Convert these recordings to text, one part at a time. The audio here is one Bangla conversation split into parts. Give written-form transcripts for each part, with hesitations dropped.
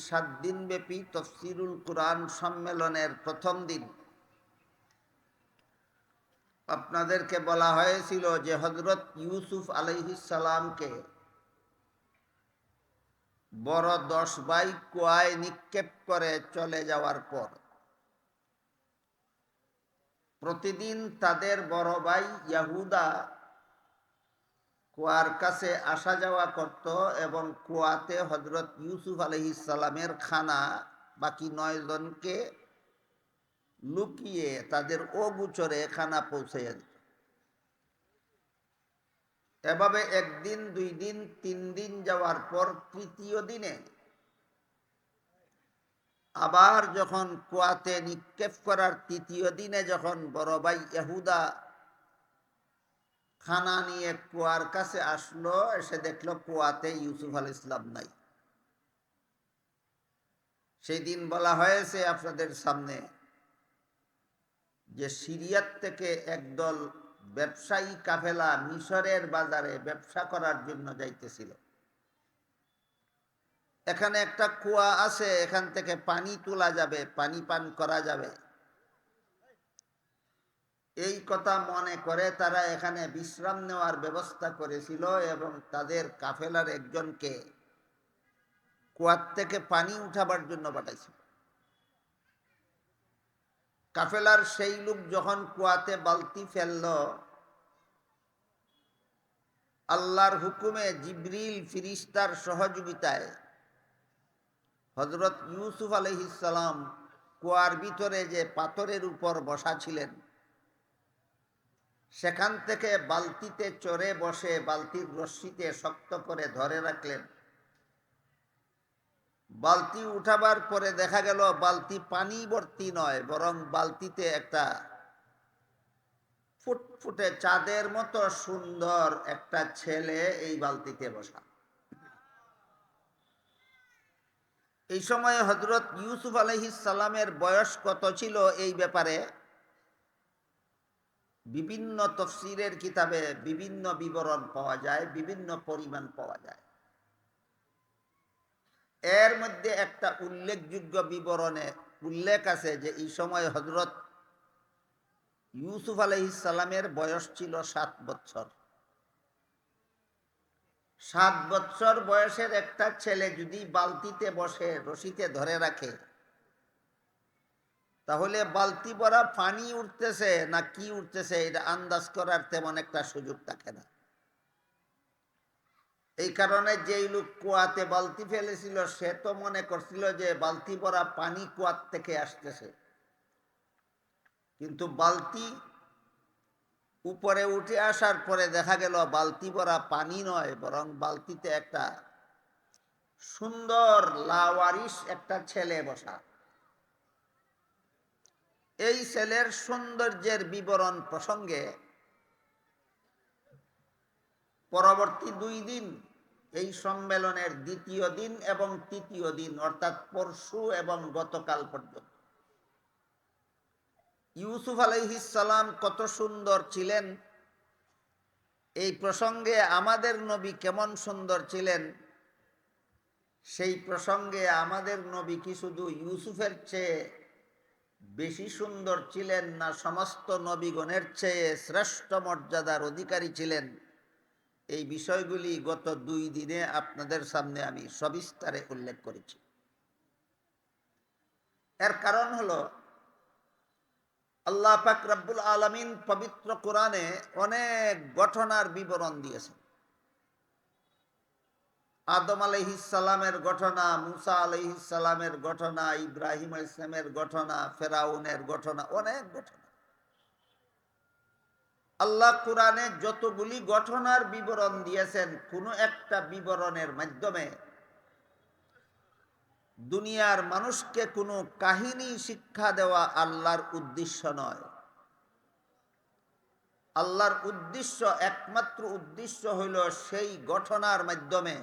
7 দিন ব্যাপী তাফসীরুল কুরআন সম্মেলনের প্রথম দিন আপনাদেরকে বলা হয়েছিল যে হযরত ইউসুফ আলাইহিস সালামকে বড় 10 ভাই কুয়ায় নিক্ষেপ করে চলে যাওয়ার পর প্রতিদিন তাদের বড় ভাই ইয়াহুদা কুয়ার কাছে আসা যাওয়া করত এবং কুয়াতে হযরত ইউসুফ আলাইহিস সালামের খানা বাকি 9 জনকে লুকিয়ে তাদের অগোচরে খানা পৌঁছাইয়া দিত। এভাবে 1 দিন 2 দিন 3 দিন যাওয়ার পর তৃতীয় দিনে আবার যখন কুয়াতে নিক্ষেপ করার তৃতীয় দিনে যখন বড় ভাই ইহুদা খানা নিয়ে কুয়ার কাছে আসলো, এসে দেখলো কুয়াতে ইউসুফ আলাইহিস সালাম নাই। সেই দিন বলা হয়েছে আপনাদের সামনে যে সিরিয়ার থেকে একদল ব্যবসায়ী কাফেলা মিশরের বাজারে ব্যবসা করার জন্য যাইতেছিল। এখানে একটা কুয়া আছে, এখান থেকে পানি তোলা যাবে, পানি পান করা যাবে, এই কথা মনে করে তারা এখানে বিশ্রাম নেওয়ার ব্যবস্থা করেছিল এবং তাদের কাফেলার একজনকে কুয়ার থেকে পানি উঠাবার জন্য পাঠাইছিল। কাফেলার সেই লোক যখন কুয়াতে বালতি ফেলল, আল্লাহর হুকুমে জিবরিল ফিরিস্তার সহযোগিতায় হযরত ইউসুফ আলাইহিস সালাম কুয়ার ভিতরে যে পাথরের উপর বসা ছিলেন সেখান থেকে বালতিতে চড়ে বসে বালতির রশ্মিতে শক্ত করে ধরে রাখলেন। বালতি উঠাবার পরে দেখা গেল বালতি পানি ভর্তি নয়, বরং বালতিতে একটা ফুটফুটে চাঁদের মতো সুন্দর একটা ছেলে এই বালতিতে বসা। এই সময় হযরত ইউসুফ আলাইহিস সালামের বয়স কত ছিল এই ব্যাপারে বিভিন্ন তাফসীরের কিতাবে বিভিন্ন বিবরণ পাওয়া যায়, বিভিন্ন পরিমাণ পাওয়া যায়। এর মধ্যে একটা উল্লেখযোগ্য বিবরণে উল্লেখ আছে যে এই সময় হযরত ইউসুফ আলাইহিস সালামের বয়স ছিল 7 বছর। 7 বছর বয়সের একটা ছেলে যদি বালতিতে বসে রশিতে ধরে রাখে, তাহলে বালতি ভরা পানি উঠতেছে না কি উঠতেছে এটা আন্দাজ করার তেমন একটা সুযোগ থাকে না। এই কারণে যেই লোক কুয়াতে বালতি ফেলেছিল সে তো মনে করছিল যে বালতি ভরা পানি কুয়ার থেকে আসতেছে, কিন্তু বালতি উপরে উঠে আসার পরে দেখা গেল বালতি ভরা পানি নয়, বরং বালতিতে একটা সুন্দর লাওয়ারিশ একটা ছেলে বসা। এই ছেলের সৌন্দর্যের বিবরণ প্রসঙ্গে পরবর্তী 2 দিন এই সম্মেলনের দ্বিতীয় দিন এবং তৃতীয় দিন অর্থাৎ পরশু এবং গতকাল পর্যন্ত ইউসুফ আলাইহিস সালাম কত সুন্দর ছিলেন এই প্রসঙ্গে, আমাদের নবী কেমন সুন্দর ছিলেন সেই প্রসঙ্গে আমাদের নবী কি শুধু ইউসুফের চেয়ে বেশি সুন্দর ছিলেন না সমস্ত নবীগণের চেয়ে শ্রেষ্ঠ মর্যাদার অধিকারী ছিলেন, এই বিষয়গুলি গত 2 দিনে আপনাদের সামনে আমি সবিস্তারে উল্লেখ করেছি। এর কারণ হলো আল্লাহ পাক রব্বুল আলামিন পবিত্র কোরআনে অনেক ঘটনার বিবরণ দিয়েছেন। আদম আলাইহিস সালামের ঘটনা, মুসা আলাইহিস সালামের ঘটনা, ইব্রাহিম আলাইহিস সালামের ঘটনা, ফেরাউনের ঘটনা, অনেক ঘটনা। আল্লাহ কোরআনে যতগুলি ঘটনার বিবরণ দিয়েছেন, কোনো একটা বিবরণের মাধ্যমে দুনিয়ার মানুষকে কোনো কাহিনী শিক্ষা দেওয়া আল্লাহর উদ্দেশ্য নয়। আল্লাহর উদ্দেশ্য, একমাত্র উদ্দেশ্য হইল সেই ঘটনার মাধ্যমে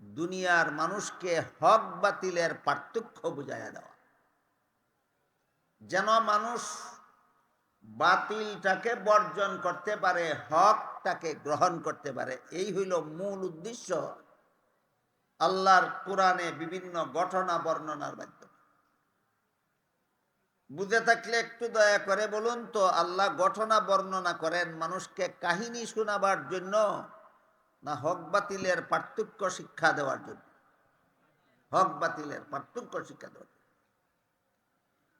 দুনিয়ার মানুষকে হক বাতিলের পার্থক্য বুঝাইয়া দেওয়া, যেন মানুষ বাতিলটাকে বর্জন করতে পারে, হকটাকে গ্রহণ করতে পারে। এই হইল মূল উদ্দেশ্য আল্লাহর কোরআনে বিভিন্ন ঘটনা বর্ণনার মাধ্যমে। বুঝে থাকলে একটু দয়া করে বলুন তো, আল্লাহ ঘটনা বর্ণনা করেন মানুষকে কাহিনী শোনাবার জন্য না হক বাতিলের পার্থক্য শিক্ষা দেওয়ার জন্য? হক বাতিলের পার্থক্য শিক্ষা দেওয়ার জন্য।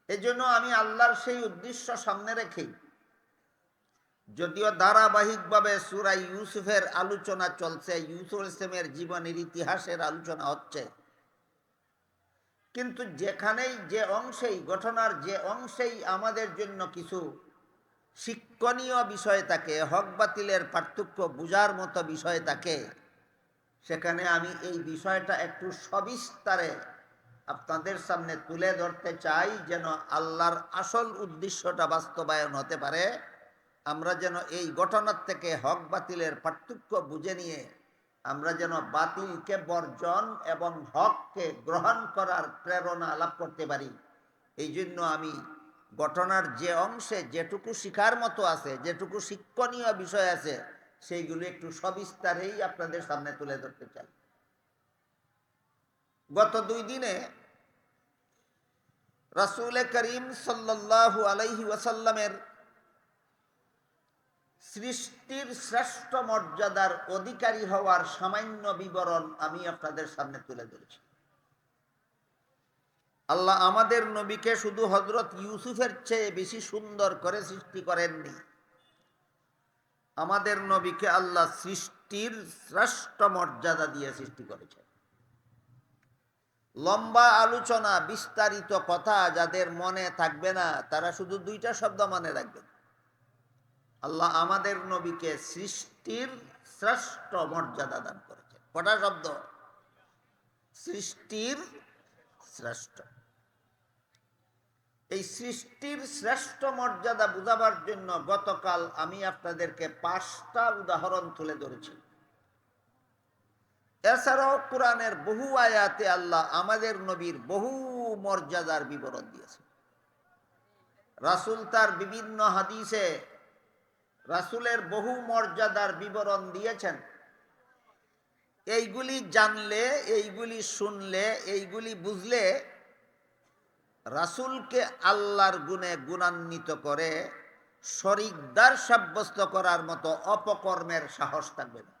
এই জন্য আমি আল্লাহর সেই উদ্দেশ্য সামনে রেখেই, যদিও ধারাবাহিকভাবে সূরা ইউসুফের আলোচনা চলছে, ইউসুফ ইসলামের জীবনের ইতিহাসের আলোচনা হচ্ছে, কিন্তু যেখানেই যে অংশেই ঘটনার যে অংশেই আমাদের জন্য কিছু শিক্ষণীয় বিষয় থাকে, হক বাতিলের পার্থক্য বুঝার মতো বিষয় থাকে, সেখানে আমি এই বিষয়টা একটু সবিস্তারে আপনাদের সামনে তুলে ধরতে চাই, যেন আল্লাহর আসল উদ্দেশ্যটা বাস্তবায়ন হতে পারে। আমরা যেন এই ঘটনার থেকে হক বাতিলের পার্থক্য বুঝে নিয়ে আমরা যেন বাতিলকে বর্জন এবং হককে গ্রহণ করার প্রেরণা লাভ করতে পারি। এই জন্য আমি ঘটনার যে অংশে যেটুকু শিখার মতো আছে, যেটুকু শিক্ষণীয় বিষয় আছে, সেইগুলো একটু সবিস্তারেই আপনাদের সামনে তুলে ধরতে চাই। গত 2 দিনে রাসূল করিম সাল্লাল্লাহু আলাইহি ওয়াসাল্লামের সৃষ্টির শ্রেষ্ঠ মর্যাদার অধিকারী হওয়ার সামান্য বিবরণ আমি আপনাদের সামনে তুলে ধরেছি। আল্লাহ আমাদের নবীকে শুধু হযরত ইউসুফের চেয়ে বেশি সুন্দর করে সৃষ্টি করেননি, আমাদের নবীকে আল্লাহ সৃষ্টির শ্রেষ্ঠ মর্যাদা দিয়ে সৃষ্টি করেছেন। লম্বা আলোচনা, বিস্তারিত কথা যাদের মনে থাকবে না, তারা শুধু 2টা শব্দ মনে রাখবেন। আল্লাহ আমাদের নবীকে সৃষ্টির শ্রেষ্ঠ মর্যাদা দান করেছেন। কটা শব্দ? সৃষ্টির শ্রেষ্ঠ। এই সৃষ্টির শ্রেষ্ঠ মর্যাদা বুঝাবার জন্য গতকাল আমি আপনাদেরকে 5টা উদাহরণ তুলে ধরেছি। এছাড়াও কোরআনের বহু আয়াতে আল্লাহ আমাদের নবীর বহু মর্যাদার বিবরণ দিয়েছে। রাসূল তার বিভিন্ন হাদিসে রাসূলের বহু মর্যাদার বিবরণ দিয়েছেন। এইগুলি জানলে, এইগুলি শুনলে, এইগুলি বুঝলে রাসূলকে আল্লাহর গুণে গুণান্বিত করে শরীকদার সাব্যস্ত করার মতো অপকর্মের সাহস থাকবে না।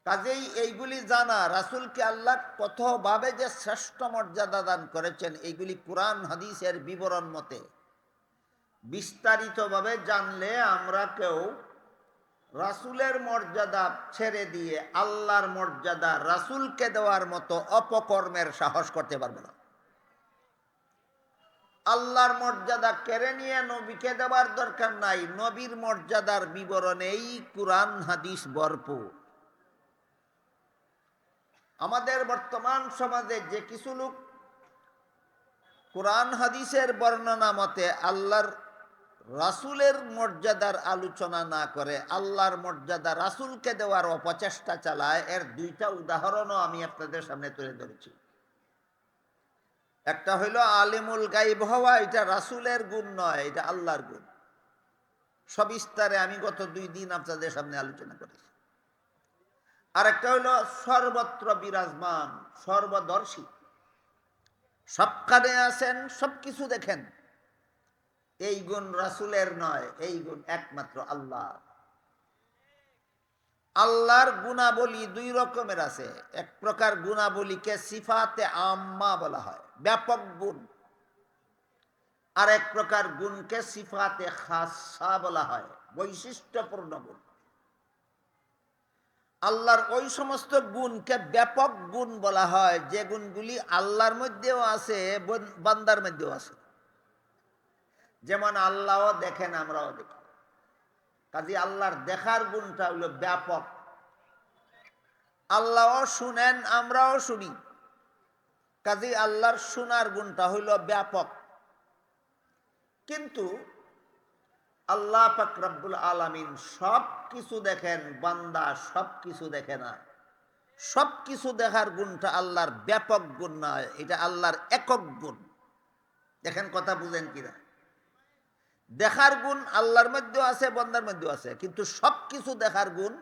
কাজেই এইগুলি জানা, রাসূলকে আল্লাহ কতভাবে যে শ্রেষ্ঠ মর্যাদা দান করেছেন, এইগুলি কুরআন হাদিসের বিবরণ মতে বিস্তারিতভাবে জানলে আমরা কেউ রাসূলের মর্যাদা ছেড়ে দিয়ে আল্লাহর মর্যাদা রাসূলকে দেওয়ার মতো অপকর্মের সাহস করতে পারবে না। আল্লাহর মর্যাদা কেড়ে নিয়ে নবীকে দেওয়ার দরকার নাই। নবীর মর্যাদার বিবরণেই কুরআন হাদিস ভরপুর। আমাদের বর্তমান সমাজে যে কিছু লোক কুরআন হাদিসের বর্ণনা মতে আল্লাহর রাসূলের মর্যাদার আলোচনা না করে আল্লাহর মর্যাদা রাসূলকে দেওয়ার অপচেষ্টা চালায়, এর 2টা উদাহরণও আমি আপনাদের সামনে তুলে ধরেছি। একটা হইল আলিমুল গায়ব হওয়া, এটা রাসূলের গুণ নয়, এটা আল্লাহর গুণ। সবিস্তারে আমি গত 2 দিন আপনাদের সামনে আলোচনা করেছি। আর একটা হইল সর্বত্র বিরাজমান, সর্বদর্শী, সবখানে আছেন, সবকিছু দেখেন। এই গুণ রাসূলের নয়, এই গুণ একমাত্র আল্লাহ। আল্লাহর গুণাবলী 2 রকমের আছে। এক প্রকার গুণাবলীকে সিফাতে আম্মা বলা হয়, ব্যাপক গুণ। আর এক প্রকার গুণকে সিফাতে খাসা বলা হয়, বৈশিষ্ট্যপূর্ণ গুণ। আল্লাহর ওই সমস্ত গুণকে ব্যাপক গুণ বলা হয় যে গুণগুলি আল্লাহর মধ্যেও আছে, বান্দার মধ্যেও আছে। যেমন আল্লাহও দেখেন, আমরাও দেখি। কাজে আল্লাহর দেখার গুণটা হলো ব্যাপক। আল্লাহও শুনেন, আমরাও শুনি। কাজে আল্লাহর শোনার গুণটা হইল ব্যাপক। কিন্তু আল্লাহ পাক রব্বুল আলামিন সব কিছু দেখেন, বান্দা সব কিছু দেখে না। সব কিছু দেখার গুণটা আল্লাহর ব্যাপক গুণ নয়, এটা আল্লাহর একক গুণ। দেখেন কথা বুঝেন কিনা? দেখার গুণ আল্লাহর মধ্যেও আছে, বান্দার মধ্যেও আছে, কিন্তু সব কিছু দেখার গুণ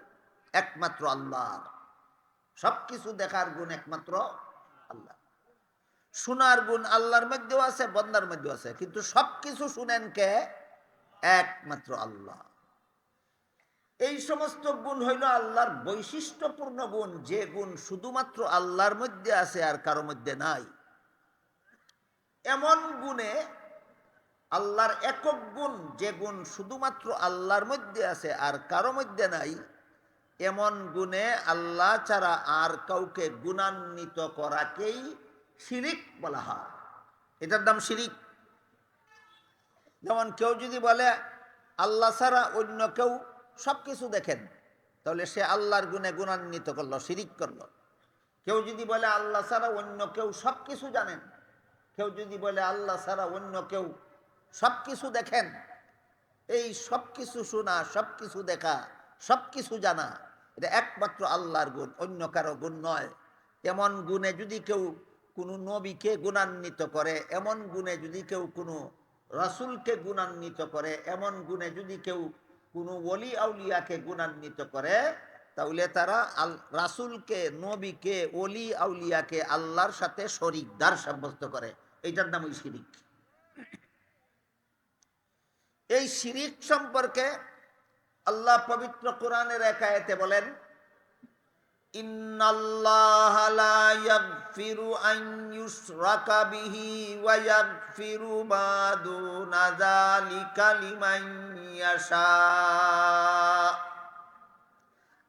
একমাত্র আল্লাহর। সবকিছু দেখার গুণ একমাত্র আল্লাহ। শোনার গুণ আল্লাহর মধ্যেও আছে, বন্দার মধ্যেও আছে, কিন্তু সবকিছু শুনেন কে? একমাত্র আল্লাহ। এই সমস্ত গুণ হইল আল্লাহর বৈশিষ্ট্যপূর্ণ গুণ, যে গুণ শুধুমাত্র আল্লাহর মধ্যে আছে আর কারো মধ্যে নাই। এমন গুণে আল্লাহর একক গুণ, যে গুণ শুধুমাত্র আল্লাহর মধ্যে আছে আর কারো মধ্যে নাই, এমন গুণে আল্লাহ ছাড়া আর কাউকে গুণান্বিত করাকেই শিরিক বলা হয়। এটার নাম শিরিক। যেমন কেউ যদি বলে আল্লাহ ছাড়া অন্য কেউ সবকিছু দেখেন, তাহলে সে আল্লাহর গুণে গুণান্বিত করলো, শিরিক করলো। কেউ যদি বলে আল্লাহ ছাড়া অন্য কেউ সবকিছু জানেন, কেউ যদি বলে আল্লাহ ছাড়া অন্য কেউ সবকিছু দেখেন, এই সবকিছু শোনা, সবকিছু দেখা, সবকিছু জানা, এটা একমাত্র আল্লাহর গুণ, অন্য কারো গুণ নয়। এমন গুণে যদি কেউ কোনো নবীকে গুণান্বিত করে, এমন গুণে যদি কেউ কোনো রাসূলকে গুণান্বিত করে, এমন গুণে যদি কেউ কোনো ওলি আউলিয়াকে গুণান্বিত করে, তাহলে তারা রাসূলকে, নবীকে, ওলি আউলিয়াকে আল্লাহর সাথে শরীকদার সাব্যস্ত করে। এইটার নামই শিরিক। এই শিরিক সম্পর্কে আল্লাহ পবিত্র কোরআনের এক আয়াতে বলেন, ইন্নাল্লাহা লা ইয়াগফিরু আন ইউশরাকা বিহি ওয়া ইয়াগফিরু মা দুনা যালিকা লিমান ইয়াশা।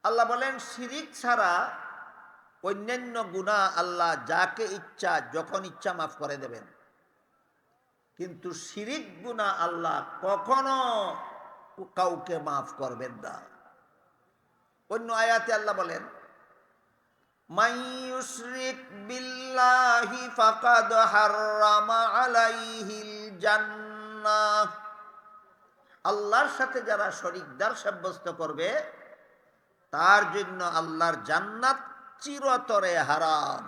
আল্লাহ বলেন, শিরিক ছাড়া অন্যান্য গুনাহ আল্লাহ যাকে ইচ্ছা যখন ইচ্ছা মাফ করে দেবেন, কিন্তু শিরিক গুনাহ আল্লাহ কখনো কাউকে মাফ করবেন না। অন্য আয়াতে আল্লাহ বলেন, মান ইউশরিক বিল্লাহি ফাকাদ হাররামা আলাইহিল জান্নাহ। আল্লাহর সাথে যারা শরীকদার সাব্যস্ত করবে, তার জন্য আল্লাহর জান্নাত চিরতরে হারাম।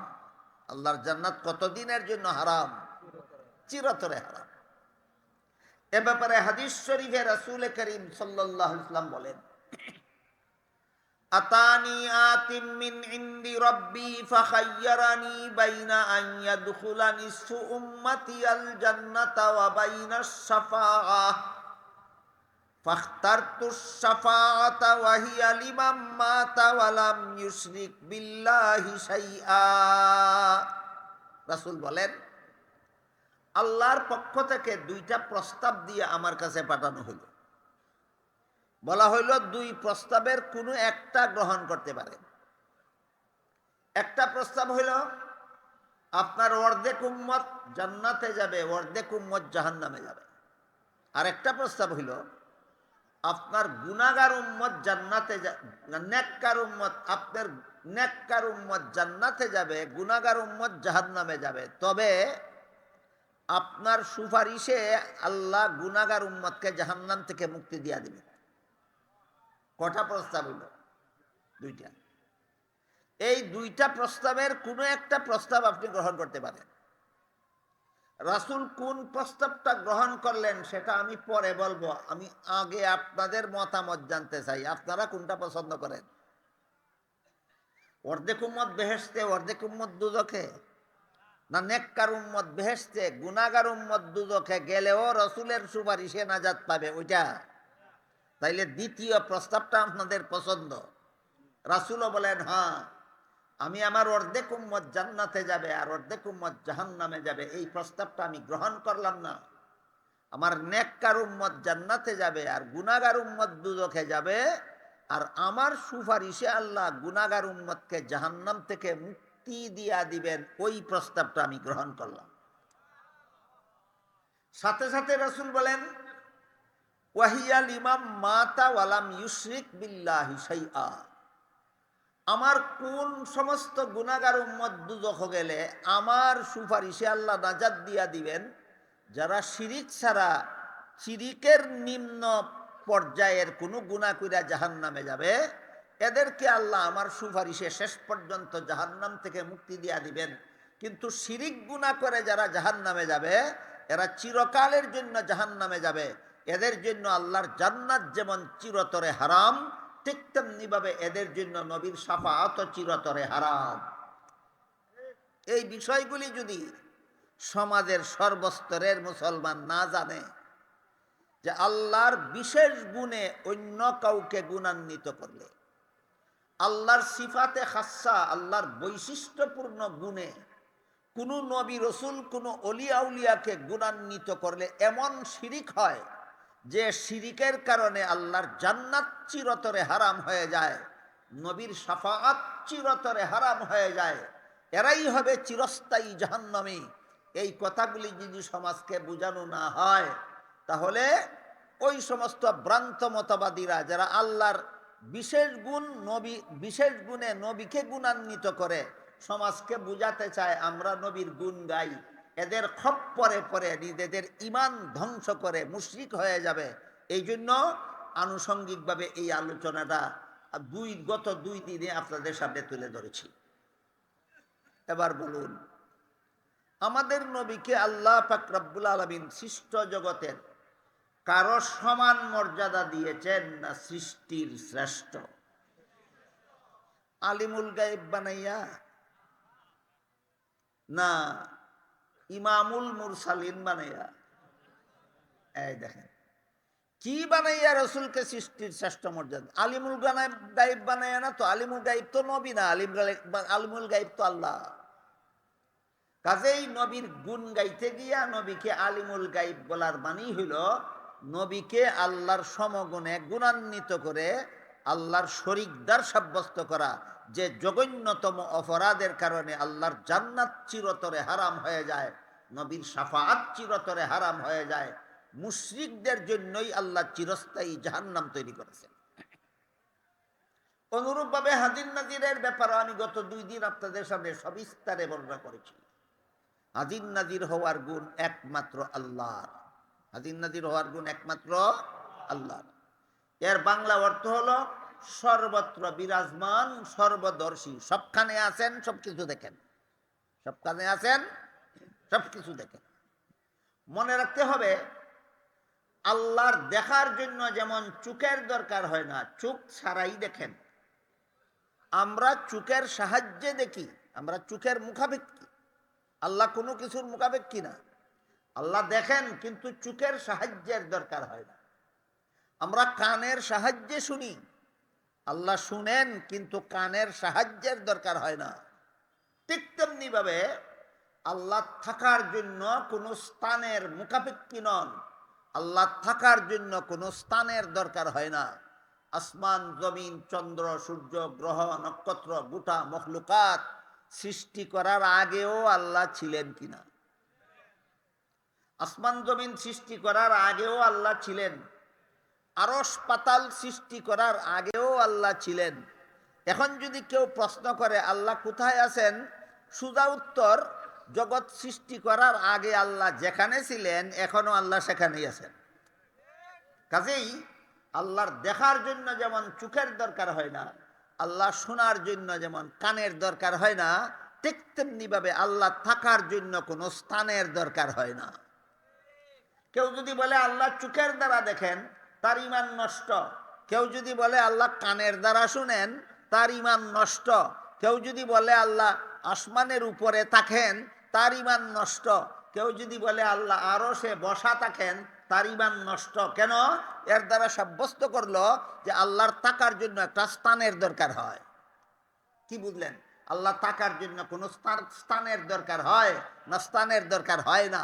আল্লাহর জান্নাত কতদিনের জন্য হারাম? চিরতরে হারাম। এ ব্যাপারে হাদিস শরীফে রাসূল করিম সাল্লাল্লাহু আলাইহি ওয়াসাল্লাম বলেন, আতানি আতিম মিন ইনদি রাব্বি ফাখায়্যারানি বাইনা আন ইয়াদখুলা নিসফু উম্মতি আল জান্নাতা ওয়া বাইনা আশ-শাফাআহ ফাখতারতু আশ-শাফাআতা ওয়া হিয়া লিমান মাতা ওয়া লাম ইউশরিক বিল্লাহি শাইআ। রাসূল বলেন, আল্লাহর পক্ষ থেকে দুইটা প্রস্তাব দিয়ে আমার কাছে পাঠানো হলো। বলা হইল, দুই প্রস্তাবের কোনো একটা গ্রহণ করতে পারে। একটা প্রস্তাব হইল আপনার অর্ধেক উম্মত জান্নাতে যাবে, অর্ধেক উম্মত জাহান্নামে যাবে। আর একটা প্রস্তাব হইল আপনার গুনাহগার উম্মত জান্নাতে নেককার উম্মত, আপনার নেককার উম্মত জান্নাতে যাবে, গুনাহগার উম্মত জাহান্নামে যাবে। তবে আপনার সুপারিশে আল্লাহ গুনাহগার উম্মতকে জাহান্নাম থেকে মুক্তি দিয়া দিবে। কটা প্রস্তাব হইল? দুইটা। এই দুইটা প্রস্তাবের কোনো একটা প্রস্তাব আপনি গ্রহণ করতে পারেন। রাসূল কোন প্রস্তাবটা গ্রহণ করলেন সেটা আমি পরে বলবো। আমি আগে আপনাদের মতামত জানতে চাই, আপনারা কোনটা পছন্দ করেন? অর্ধেক উম্মত বেহেশতে, অর্ধেক উম্মত দুজখে? না নেককার উম্মত বেহেশতে, গুনাহগার উম্মত দুজখে গেলেও রাসূলের সুপারিশে নাজাত পাবে, ওইটা? তাইলে দ্বিতীয় প্রস্তাবটা আপনাদের পছন্দ। রাসূলও বলেন, হ্যাঁ, আমি আমার অর্ধেক উম্মত জান্নাতে যাবে আর অর্ধেক উম্মত জাহান্নামে যাবে, এই প্রস্তাবটা আমি গ্রহণ করলাম না। আমার নেককার উম্মত জান্নাতে যাবে আর গুনাহগার উম্মত দুজখে যাবে, আর আমার সুপারিশে আল্লাহ গুনাহগার উম্মতকে জাহান্নাম থেকে মুক্তি দিয়া দিবেন, ওই প্রস্তাবটা আমি গ্রহণ করলাম। সাথে সাথে রাসূল বলেন, ওয়াহিয়া লিমান মাতা ওয়া লাম ইউশরিক বিল্লাহি শাইআ। আমার কোন সমস্ত গুনাহগার উম্মত দুজখ গেলে আমার সুপারিশে আল্লাহ নাজাত দিয়া দিবেন? যারা শিরিক ছাড়া, শিরিকের নিম্ন পর্যায়ের কোনো গুনাহ কইরা জাহান্নামে যাবে, এদেরকে আল্লাহ আমার সুপারিশে শেষ পর্যন্ত জাহান্নাম থেকে মুক্তি দিয়া দিবেন। কিন্তু শিরিক গুনাহ করে যারা জাহান্নামে যাবে, এরা চিরকালের জন্য জাহান্নামে যাবে। এদের জন্য আল্লাহর জান্নাত যেমন চিরতরে হারাম, ঠিক তেমনি ভাবে এদের জন্য নবীর শাফাআত চিরতরে হারাম। এই বিষয়গুলি যদি সমাজের সর্বস্তরের মুসলমান না জানে যে আল্লাহর বিশেষ গুণে অন্য কাউকে গুণান্বিত করলে, আল্লাহর সিফাতে খাসা, আল্লাহর বৈশিষ্ট্যপূর্ণ গুণে কোনো নবী রসুল কোনো অলিয়া উলিয়াকে গুণান্বিত করলে এমন শিরিক হয় যে শিরিকের কারণে আল্লাহর জান্নাত চিরতরে হারাম হয়ে যায়, নবীর শাফাআত চিরতরে হারাম হয়ে যায়, এরাই হবে চিরস্থায়ী জাহান্নামী। এই কথাগুলি যদি সমাজকে বোঝানো না হয়, তাহলে ওই সমস্ত ভ্রান্ত মতবাদীরা যারা আল্লাহর বিশেষ গুণ নবী, বিশেষ গুণে নবীকে গুণান্বিত করে সমাজকে বুঝাতে চায় আমরা নবীর গুণ গাই, এদের খপ্পরে পরে নিজেদের ঈমান ধ্বংস করে মুশরিক হয়ে যাবে। এই জন্য আনুষঙ্গিকভাবে এই আলোচনাটা গত 2 দিনে আপনাদের সামনে তুলে ধরেছি। এবার বলুন, আমাদের নবীকে আল্লাহ পাক রব্বুল আলামিন সৃষ্ট জগতের কারো সমান মর্যাদা দিয়েছেন না সৃষ্টির শ্রেষ্ঠ? আলিমুল গায়েব বানাইয়া, না ইমামুল মুরসালিন বানাইয়া? এই দেখেন কি বানাইয়া রসুলকে সৃষ্টির শ্রেষ্ঠ মর্যাদা? আলিমুল গায়েব বানাইয়া না তো। আলিমুল গায়েব তো নবী না, আলিমুল গায়েব তো আল্লাহ। কাজেই নবীর গুণ গাইতে গিয়া নবীকে আলিমুল গায়েব বলার মানেই হইল নবীকে আল্লাহর সমগুণে গুণান্বিত করে আল্লাহর শরীকদার সাব্যস্ত করা, যে জঘন্যতম অপরাধের কারণে আল্লাহর জান্নাত চিরতরে হারাম হয়ে যায়, নবীর শাফাআত চিরতরে হারাম হয়ে যায়। মুশরিকদের জন্যই আল্লাহ চিরস্থায়ী জাহান্নাম তৈরি করেছেন। অনুরূপভাবে হাজির নাজিরের ব্যাপারে আমি গত 2 দিন আপনাদের সামনে সবিস্তারে বর্ণনা করেছি। হাজির নাজির হওয়ার গুণ একমাত্র আল্লাহর। হাজির নাজির হওয়ার গুণ একমাত্র আল্লাহর। এর বাংলা অর্থ হলো সর্বত্র বিরাজমান, সর্বদর্শী, সবখানে আছেন, সবকিছু দেখেন। সবখানে আছেন, সবকিছু দেখেন। মনে রাখতে হবে, আল্লাহর দেখার জন্য যেমন চোখের দরকার হয় না, চোখ ছাড়াই দেখেন। আমরা চোখের সাহায্যে দেখি, আমরা চোখের মুখাপেক্ষী। আল্লাহ কোনো কিছুর মুখাপেক্ষী না। আল্লাহ দেখেন কিন্তু চোখের সাহায্যের দরকার হয় না। আমরা কানের সাহায্যে শুনি, আল্লাহ শুনেন কিন্তু কানের সাহায্যের দরকার হয় না। ঠিক তেমনি ভাবে আল্লাহ থাকার জন্য কোনো স্থানের মুখাপেক্ষী নন, আল্লাহ থাকার জন্য কোনো স্থানের দরকার হয় না। আসমান, জমিন, চন্দ্র, সূর্য, গ্রহ, নক্ষত্র, গোটা মখলুকাত সৃষ্টি করার আগেও আল্লাহ ছিলেন কিনা? আসমান জমিন সৃষ্টি করার আগেও আল্লাহ ছিলেন। আরশ পাতাল সৃষ্টি করার আগেও আল্লাহ ছিলেন। এখন যদি কেউ প্রশ্ন করে আল্লাহ কোথায় আছেন, সোজা উত্তর, জগৎ সৃষ্টি করার আগে আল্লাহ যেখানে ছিলেন এখনো আল্লাহ সেখানেই আছেন। কাজেই আল্লাহর দেখার জন্য যেমন চোখের দরকার হয় না, আল্লাহ শোনার জন্য যেমন কানের দরকার হয় না, ঠিক তেমনি ভাবে আল্লাহ থাকার জন্য কোনো স্থানের দরকার হয় না। কেউ যদি বলে আল্লাহ চোখের দ্বারা দেখেন, তার ঈমান নষ্ট। কেউ যদি বলে আল্লাহ কানের দ্বারা শুনেন, তার ঈমান নষ্ট। কেউ যদি বলে আল্লাহ আসমানের উপরে থাকেন, তার ঈমান নষ্ট। কেউ যদি বলে আল্লাহ আরশে বসা থাকেন, তার ঈমান নষ্ট। কেন? এর দ্বারা সাব্যস্ত করলো যে আল্লাহর থাকার জন্য একটা স্থানের দরকার হয়। কি বুঝলেন? আল্লাহ থাকার জন্য কোনো স্থানের দরকার হয় না, স্থানের দরকার হয় না।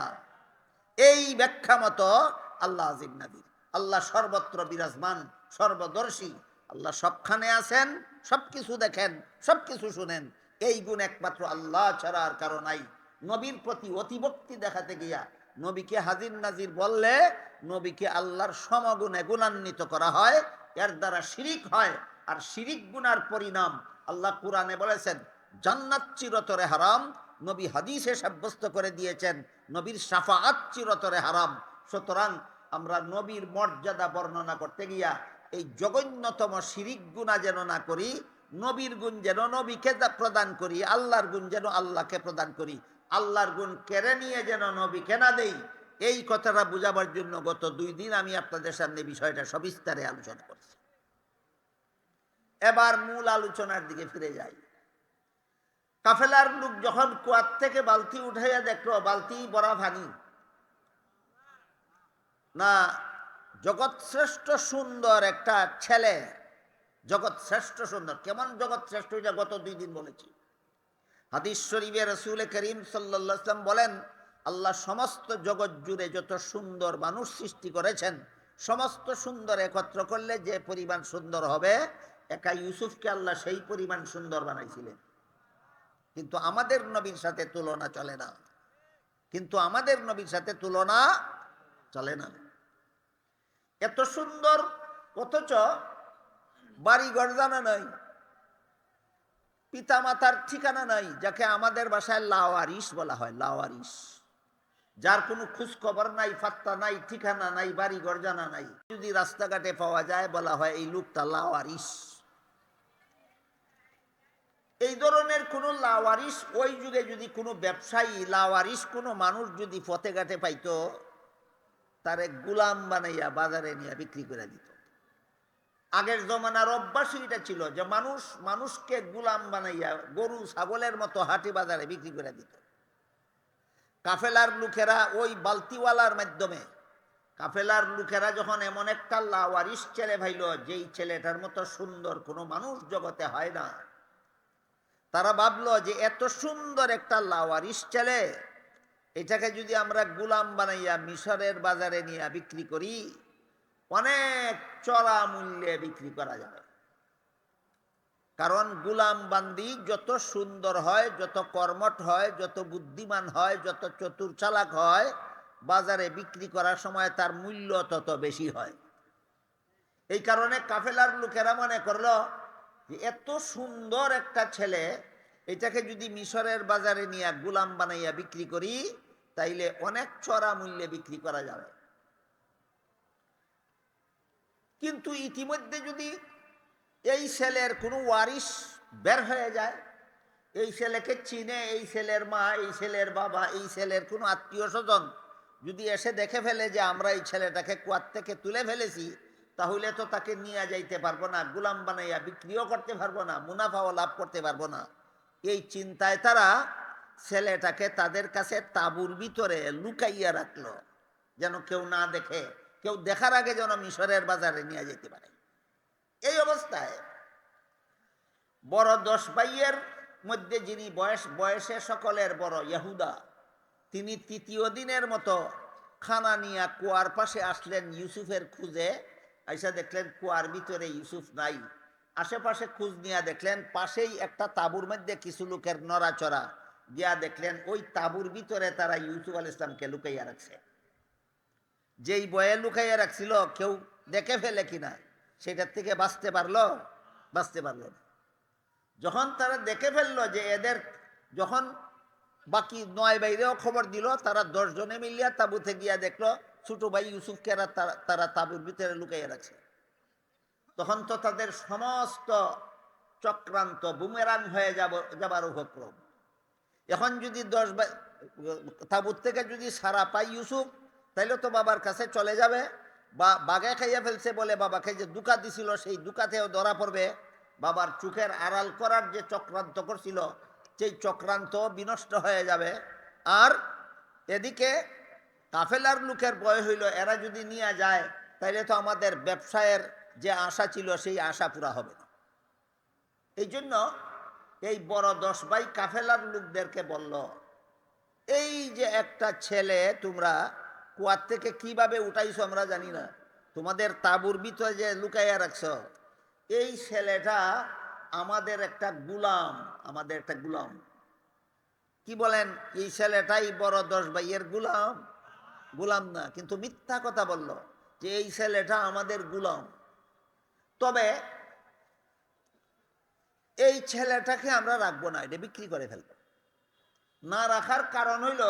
এই ব্যাখ্যা মতো আল্লাহ আজিম নাদির, আল্লাহ সর্বত্র বিরাজমান, সর্বদর্শী, আল্লাহ সবখানে আছেন, সবকিছু দেখেন, সবকিছু শুনেন। এই গুণ একমাত্র আল্লাহ ছাড়া আর কারো নাই। নবীর প্রতি অতিভক্তি দেখাতে গিয়া নবীকে হাজির নাজির বললে নবীকে আল্লাহর সমগুণে গুণান্বিত করা হয়, এর দ্বারা শিরিক হয়। আর শিরিক গুনার পরিণাম আল্লাহ কুরআনে বলেছেন জান্নাত চিরতরে হারাম। নবী হাদিসে সাব্যস্ত করে দিয়েছেন নবীর শাফাআত চিরতরে হারাম। সুতরাং আমরা নবীর মর্যাদা বর্ণনা করতে গিয়া এই জঘন্যতম শিরিক গুনাহ যেন না করি, নবীর গুণ যেন নবীকে প্রদান করি, আল্লাহর গুণ যেন আল্লাহকে প্রদান করি, আল্লাহর গুণ কেড়ে নিয়ে যেন নবীকে না দেই। এই কথাটা বুঝাবার জন্য গত 2 দিন আমি আপনাদের সামনে বিষয়টা সবিস্তারে আলোচনা করছি। এবার মূল আলোচনার দিকে ফিরে যাই। কাফেলার লোক যখন কুয়ার থেকে বালতি উঠাইয়া দেখলো বালতি ভরা পানি, না জগৎ শ্রেষ্ঠ সুন্দর একটা ছেলে, জগৎ শ্রেষ্ঠ সুন্দর, কেমন জগৎ শ্রেষ্ঠ এটা গত 2 দিন বলেছি। হাদিস শরীফে রাসূল করিম সাল্লাল্লাহু আলাইহি ওয়াসাল্লাম বলেন, আল্লাহ সমস্ত জগৎ জুড়ে যত সুন্দর মানুষ সৃষ্টি করেছেন, সমস্ত সুন্দর একত্র করলে যে পরিমাণ সুন্দর হবে, একা ইউসুফকে আল্লাহ সেই পরিমাণ সুন্দর বানাইছিলেন। কিন্তু আমাদের নবীর সাথে তুলনা চলে না, কিন্তু আমাদের নবীর সাথে তুলনা চলে না। এত সুন্দর, অথচ বাড়ি ঘর জানা নাই, পিতা মাতার ঠিকানা নাই, যাকে আমাদের ভাষায় লাওয়ারিস বলা হয়। লাওয়ারিস, যার কোনো খোঁজ খবর নাই, ফাত্তা নাই, ঠিকানা নাই, বাড়ি ঘর জানা নাই। যদি রাস্তাঘাটে পাওয়া যায় বলা হয় এই লোকটা লাওয়ারিস। এই ধরনের কোনো লাওয়ারিস ওই যুগে যদি কোনো ব্যবসায়ী লাওয়ারিস কোনো মানুষ যদি পথে ঘাটে পাইতো, তারে গুলাম বানাইয়া বাজারে নিয়ে বিক্রি করে দিত। আগের জমানার অভ্যাস এটা ছিল যে মানুষ মানুষকে গুলাম বানাইয়া গরু ছাগলের মতো হাটে বাজারে বিক্রি করে দিত। কাফেলার লোকেরা ওই বালতিওয়ালার মাধ্যমে, কাফেলার লোকেরা যখন এমন একটা লাওয়ারিস ছেলে ভাইল, যেই ছেলেটার মতো সুন্দর কোনো মানুষ জগতে হয় না, তারা ভাবলো যে এত সুন্দর একটা লাওয়ারিস ছেলে, এটাকে যদি আমরা গুলাম বানাইয়া মিশরের বাজারে নিয়ে বিক্রি করি, অনেক চড়া মূল্যে বিক্রি করা যাবে। কারণ গুলাম বান্দি যত সুন্দর হয়, যত কর্মঠ হয়, যত বুদ্ধিমান হয়, যত চতুর চালাক হয়, বাজারে বিক্রি করার সময় তার মূল্য তত বেশি হয়। এই কারণে কাফেলার লোকেরা মনে করলো যে এত সুন্দর একটা ছেলে, এটাকে যদি মিশরের বাজারে নিয়ে গুলাম বানাইয়া বিক্রি করি, তাইলে অনেক চড়া মূল্যে বিক্রি করা যাবে। কিন্তু ইতিমধ্যে যদি এই ছেলের কোনো ওয়ারিস বের হয়ে যায়, এই ছেলেকে চিনে এই ছেলের মা, এই ছেলের বাবা, এই ছেলের কোনো আত্মীয় স্বজন যদি এসে দেখে ফেলে যে আমরা এই ছেলেটাকে কুয়ার থেকে তুলে ফেলেছি, তাহলে তো তাকে নিয়ে যাইতে পারবো না, গুলাম বানাইয়া বিক্রিও করতে পারবো না, মুনাফাও লাভ করতে পারবো না। এই চিন্তায় তারা ছেলেটাকে তাদের কাছে তাঁবুর ভিতরে লুকাইয়া রাখলো, যেন কেউ না দেখে, কেউ দেখার আগে যেন মিশরের বাজারে নিয়ে যেতে পারে। এই অবস্থায় বড় 10 ভাইয়ের মধ্যে যিনি বয়সে সকলের বড়, ইহুদা, তিনি 3য় দিনের মতো খানা নিয়ে কুয়ার পাশে আসলেন ইউসুফের খুঁজে। আইসা দেখলেন কুয়ার ভিতরে ইউসুফ নাই। আশেপাশে খোঁজ নিয়ে দেখলেন পাশেই একটা তাঁবুর মধ্যে কিছু লোকের নড়াচড়া, গিয়া দেখলেন ওই তাঁবুর ভিতরে তারা ইউসুফ আলাইহিস সালামকে লুকাইয়া রাখছে। যেই বয়ে লুকাইয়া রাখছিল, কেউ দেখে ফেলে কিনা সেটার থেকে বাঁচতে পারলো না। যখন তারা দেখে ফেললো যে এদের, যখন বাকি 9 ভাইরেও খবর দিল, তারা 10 জনে মিলিয়া তাঁবুতে গিয়া দেখলো ছোট ভাই ইউসুফকে তারা তাঁবুর ভিতরে লুকাইয়া রাখছে। তখন তো তাদের সমস্ত চক্রান্ত বুমেরাং হয়ে যাবার উপক্রম। এখন যদি 10 ভাই তাঁবুর থেকে যদি সারা পাই ইউসুফ, তাইলে তো বাবার কাছে চলে যাবে, বা বাঘে খাইয়া ফেলছে বলে বাবাকে যে দুকা দিছিল সেই দুকাতেও ধরা পড়বে। বাবার চোখের আড়াল করার যে চক্রান্ত করছিল, সেই চক্রান্ত বিনষ্ট হয়ে যাবে। আর এদিকে কাফেলার লোকের ভয় হইল, এরা যদি নিয়ে যায় তাইলে তো আমাদের ব্যবসায়ের যে আশা ছিল সেই আশা পুরা হবে না। এই জন্য এই বড় 10 ভাই কাফেলার লোকদেরকে বলল, এই যে একটা ছেলে তোমরা কুয়ার থেকে কিভাবে উঠাইছো আমরা জানি না, তোমাদের তাঁবুর ভিতরে যে লুকাইয়া রাখছো, এই ছেলেটা আমাদের একটা গুলাম, কি বলেন? এই ছেলেটাই বড় 10 ভাইয়ের গুলাম না, কিন্তু মিথ্যা কথা বলল যে এই ছেলেটা আমাদের গুলাম। তবে এই ছেলেটাকে আমরা রাখবো না, এটা বিক্রি করে ফেলবো। না রাখার কারণ হইল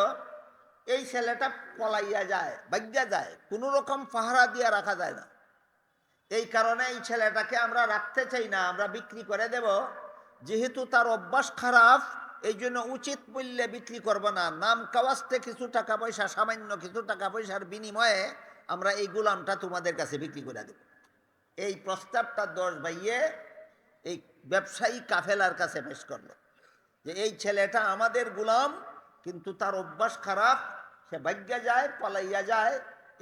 এই ছেলেটা পলাইয়া যায়, ভাগ্যা যায়, কোনো রকম পাহারা দিয়ে রাখা যায় না। এই কারণে এই ছেলেটাকে আমরা রাখতে চাই না, আমরা বিক্রি করে দেব। যেহেতু তার অভ্যাস খারাপ, এই জন্য উচিত মূল্যে বিক্রি করব না, নাম কাওয়াস্তে কিছু টাকা পয়সা, সামান্য কিছু টাকা পয়সার বিনিময়ে আমরা এই গোলামটা তোমাদের কাছে বিক্রি করে দেব। এই প্রস্তাবটা 10 ভাইয়ে এই ব্যবসায়ী কাফেলার কাছে পেশ করলো যে এই ছেলেটা আমাদের গোলাম, কিন্তু তার অভ্যাস খারাপ, সে ভাগ্যা যায়, পালাইয়া যায়,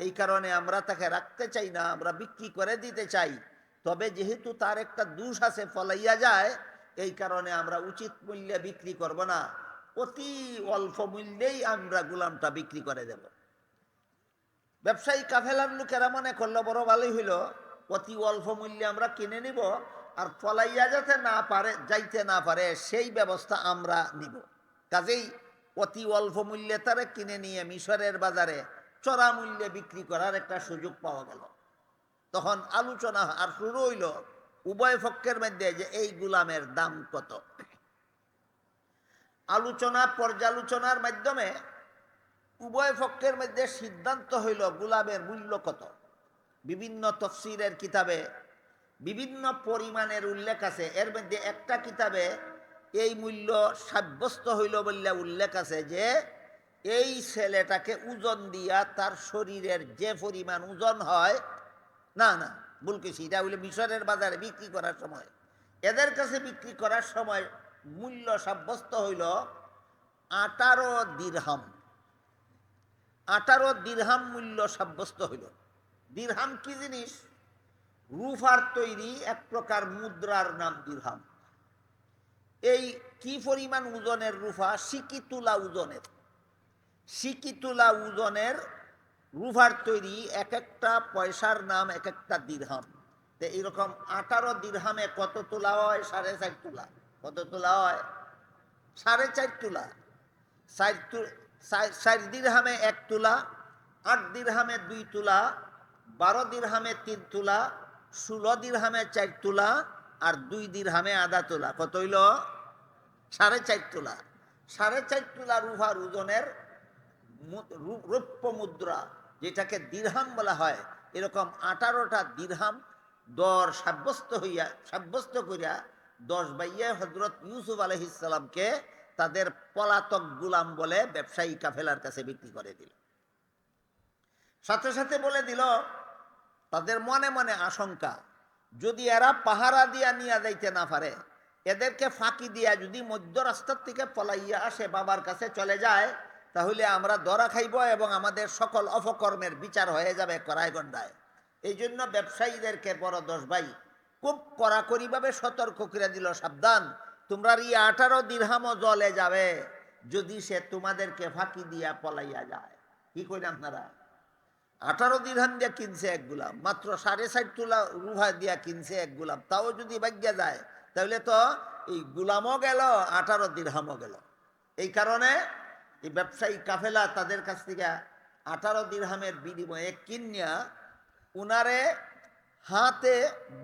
এই কারণে আমরা তাকে রাখতে চাই না, আমরা বিক্রি করে দিতে চাই। তবে যেহেতু তার একটা দোষ আছে, পলাইয়া যায়, এই কারণে আমরা উচিত মূল্যে বিক্রি করব না, অতি অল্প মূল্যেই আমরা গোলামটা বিক্রি করে দেব। ব্যবসায়ী কাফেলার লোকেরা মনে করলো বড় ভালোই হইল, অতি অল্প মূল্যে আমরা কিনে নিব, আর পলাইয়া যাতে না পারে, যাইতে না পারে, সেই ব্যবস্থা আমরা নিব। কাজেই অতি অল্প মূল্যে তারা কিনে নিয়ে মিশরের বাজারে চড়া মূল্যে বিক্রি করার একটা সুযোগ পাওয়া গেল। তখন আলোচনা আর শুরু হইল উভয় পক্ষের মধ্যে যে এই গোলামের দাম কত। আলোচনা পর্যালোচনার মাধ্যমে উভয় পক্ষের মধ্যে সিদ্ধান্ত হইল গোলামের মূল্য কত। বিভিন্ন তফসিরের কিতাবে বিভিন্ন পরিমাণের উল্লেখ আছে। এর মধ্যে একটা কিতাবে এই মূল্য সাব্যস্ত হইল বলে উল্লেখ আছে যে এই ছেলেটাকে ওজন দিয়া তার শরীরের যে পরিমাণ ওজন হয়, না না ভুল কিছু, এটা হইলে মিশরের বাজারে বিক্রি করার সময়, এদের কাছে বিক্রি করার সময় মূল্য সাব্যস্ত হইল 18 দিরহাম। 18 দিরহাম মূল্য সাব্যস্ত হইল। দিরহাম কি জিনিস? রূপার তৈরি এক প্রকার মুদ্রার নাম দিরহাম। এই কি পরিমাণ ওজনের রূপা? সিকিতুলা ওজনের, সিকিতুলা ওজনের রূপার তৈরি এক একটা পয়সার নাম এক একটা দিরহাম। তো এইরকম 18 দিরহামে কত তোলা হয়? 4.5 তোলা। কত তোলা হয়? 4.5 তোলা। 4 দিরহামে 1 তোলা, 8 দিরহামে 2 তোলা, 12 দিরহামে 3 তোলা, 16 দিরহামে 4 তোলা, আর 2 দিরহামে আধা তোলা। কত হইল? 4.5 তোলা। 4.5 তোলা রূপার ওজনের রৌপ্য মুদ্রা, যেটাকে দিরহাম বলা হয়, এরকম 18টা দিরহাম দর সাব্যস্ত করিয়া 10 ভাইয়ে হযরত ইউসুফ আলাইহিস সালামকে তাদের পলাতক গোলাম বলে ব্যবসায়ী কাফেলার কাছে বিক্রি করে দিল। সাথে সাথে বলে দিল তাদের মনে মনে আশঙ্কা, যদি এরা পাহারা দিয়া নিয়ে যাইতে না পারে, এদেরকে ফাঁকি দিয়া যদি মধ্য রাস্তার থেকে পলাইয়া আসে, বাবার কাছে চলে যায়, তাহলে আমরা ধরা খাইব এবং আমাদের সকল অপকর্মের বিচার হয়ে যাবে কড়াইগন্ডায়। এই জন্য ব্যবসায়ীদেরকে বড় 10 ভাই খুব কড়াকড়িভাবে সতর্ক করে দিল, সাবধান, তোমরা এই 18 দিরহামও জলে যাবে যদি সে তোমাদেরকে ফাঁকি দিয়া পলাইয়া যায়। কি করেন আপনারা? 18 দিরহাম দিয়া কিনছে এক গোলাম, মাত্র 4.5 তোলা রূপা দিয়া কিনছে এক গোলাম, তাও যদি ভাগ্যা যায় তাহলে তো এই গোলামও গেল, 18 দিরহামও গেল। এই কারণে এই ব্যবসায়ী কাফেলা তাদের কাছ থেকে 18 দিরহামের বিনিময়ে কিনিয়া উনারে হাতে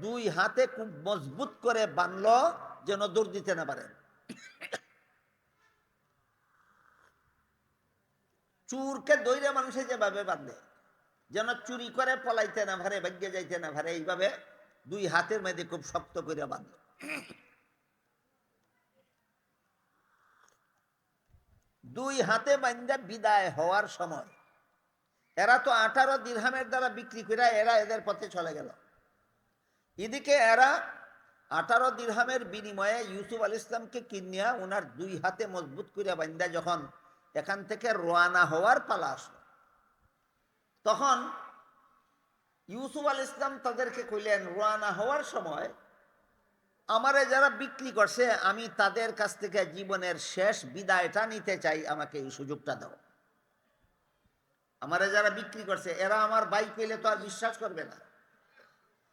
2 হাতে খুব মজবুত করে বাঁধলো যেন দৌড় দিতে না পারে। চুরকে দৈরে মানুষে যেভাবে বাঁধে যেন চুরি করে পলাইতে না পারে, ভাগ্যে যাইতে না পারে, এইভাবে 2 হাতের মধ্যে খুব শক্ত করে বাঁধলো। 2 হাতে বান্ধা বিদায় হওয়ার সময় এরা তো 18 দিরহামের দ্বারা বিক্রি করে এরা এদের পথে চলে গেল। এদিকে এরা 18 দিরহামের বিনিময়ে ইউসুফ আলাইহিস সালামকে কিনিয়া ওনার 2 হাতে মজবুত করে বান্ধা যখন এখান থেকে রওনা হওয়ার পালা আসলো, তখন ইউসুফ আলাইহিস সালাম তাদেরকে কইলেন, রওনা হওয়ার সময় আমারে যারা বিক্রি করছে আমি তাদের কাছ থেকে জীবনের শেষ বিদায়টা নিতে চাই, আমাকে এই সুযোগটা দাও। আমারে যারা বিক্রি করছে এরা আমার ভাই পেলে তো আর বিশ্বাস করবে না।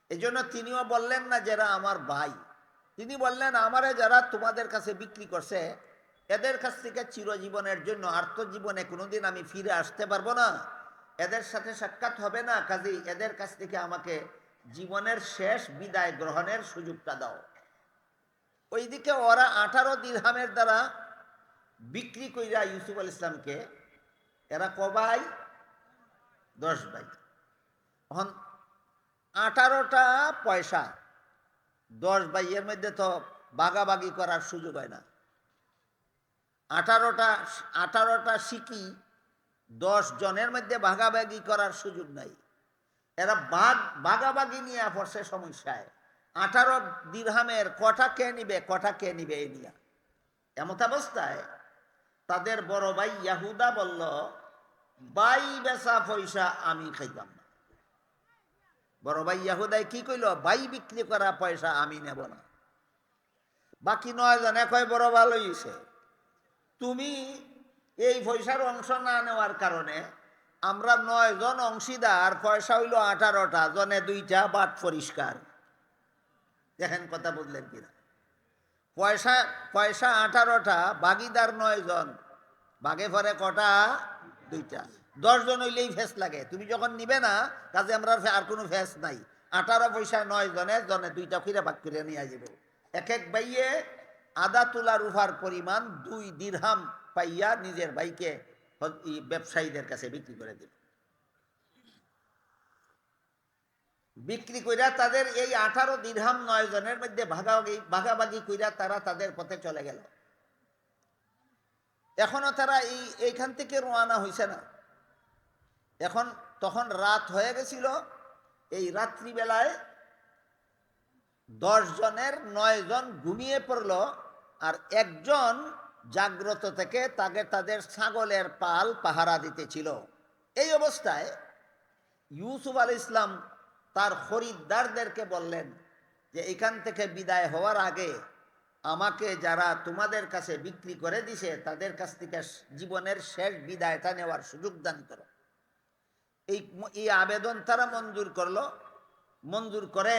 এই জন্য তিনিও বললেন না যারা আমার ভাই, তিনি বললেন আমারে যারা তোমাদের কাছে বিক্রি করছে এদের কাছ থেকে চিরজীবনের জন্য, আত্মজীবনে কোনোদিন আমি ফিরে আসতে পারবো না, এদের সাথে সাক্ষাৎ হবে না, কাজেই এদের কাছ থেকে আমাকে জীবনের শেষ বিদায় গ্রহণের সুযোগটা দাও। ওইদিকে ওরা 18 দিরহামের দ্বারা বিক্রি কইরা ইউসুফ আলাইহিস সালামকে, এরা কবাই 10 ভাই। এখন 18টা পয়সা 10 ভাইয়ের মধ্যে তো ভাগাভাগি করার সুযোগ হয় না। 18টা সিকি 10 জনের মধ্যে ভাগাভাগি করার সুযোগ নাই। এরা ভাগাভাগি নিয়ে পড়ছে সমস্যায়। 18 দিরহামের কটা কে নিবে, কটা কে নিবে এই নিয়া এমত অবস্থায় তাদের বড় ভাই ইয়াহুদা বলল, বাই বেচা পয়সা আমি খাইতাম না। বড় ভাই ইয়াহুদাই কি কইল, বাই বিক্রি করা পয়সা আমি নেব না। বাকি 9 জনে কয়, বড় ভালো হইছে, তুমি এই পয়সার অংশ না নেওয়ার কারণে আমরা 9 জন অংশীদার, পয়সা হইল 18টা, জনে 2টা, বাদ পরিষ্কার। দেখেন কথা বুঝলেন কিনা? পয়সা 18টা, ভাগিদার 9 জন, ভাগে পরে কটা? 2টা। 10 জন হইলেই ফেস লাগে। তুমি যখন নিবে না, কাজে আমরা আর কোনো ফেস নাই। 18 পয়সা 9 জনের, জনে 2টা করে ভাগ করে নিয়ে যাব। এক এক ভাইয়ে আদা তোলার উহার পরিমাণ 2 দিরহাম পাইয়া নিজের ভাইকে ব্যবসায়ীদের কাছে বিক্রি করে দিল। বিক্রি কইরা তাদের এই 18 দিরহাম 9 জনের মধ্যে ভাগাভাগি কইরা তারা তাদের পথে চলে গেল। এখনো তারা এইখান থেকে রওনা হইছে না। তখন রাত হয়ে গেছিল। এই রাত্রিবেলায় 10 জনের 9 জন ঘুমিয়ে পড়ল, আর একজন জাগ্রত থেকে তাদের ছাগলের পাল পাহারা দিতেছিল। এই অবস্থায় ইউসুফ আলাইহিস সালাম তার খরিদ্দারদেরকে বললেন যে এখান থেকে বিদায় হওয়ার আগে আমাকে যারা তোমাদের কাছে বিক্রি করে দিছে তাদের কাছ থেকে জীবনের শেষ বিদায়টা নেওয়ার সুযোগ দান করো। এই আবেদন তারা মঞ্জুর করলো। মঞ্জুর করে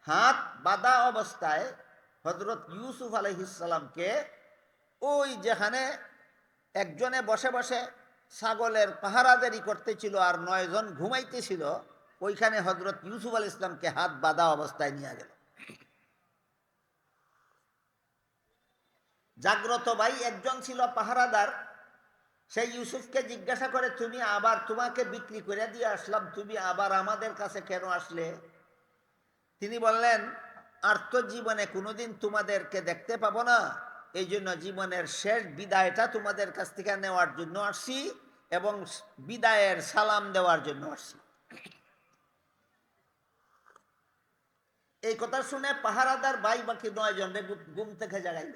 হাত বাঁধা অবস্থায় হযরত ইউসুফ আলাইহিস সালামকে ওই যেখানে একজনে বসে বসে ছাগলের পাহারাদারি করতেছিল আর 9 জন ঘুমাইতেছিল, ওইখানে হযরত ইউসুফ আলাইহিস সালামকে হাত বাঁধা অবস্থায় নিয়ে গেল। জাগ্রত ভাই একজন ছিল পাহারাদার, সেই ইউসুফকে জিজ্ঞাসা করে, তুমি আবার, তোমাকে বিক্রি করে দিয়ে আসলাম, তুমি আবার আমাদের কাছে কেন আসলে? তিনি বললেন, আর তো জীবনে কোনোদিন তোমাদেরকে দেখতে পাবো না, এই জন্য জীবনের শেষ বিদায়টা তোমাদের কাছ থেকে নেওয়ার জন্য আসছি এবং বিদায়ের সালাম দেওয়ার জন্য আসছি। এই কথা শুনে পাহারাদার ভাই বাকি 9 জনকে ঘুম থেকে জাগাইল।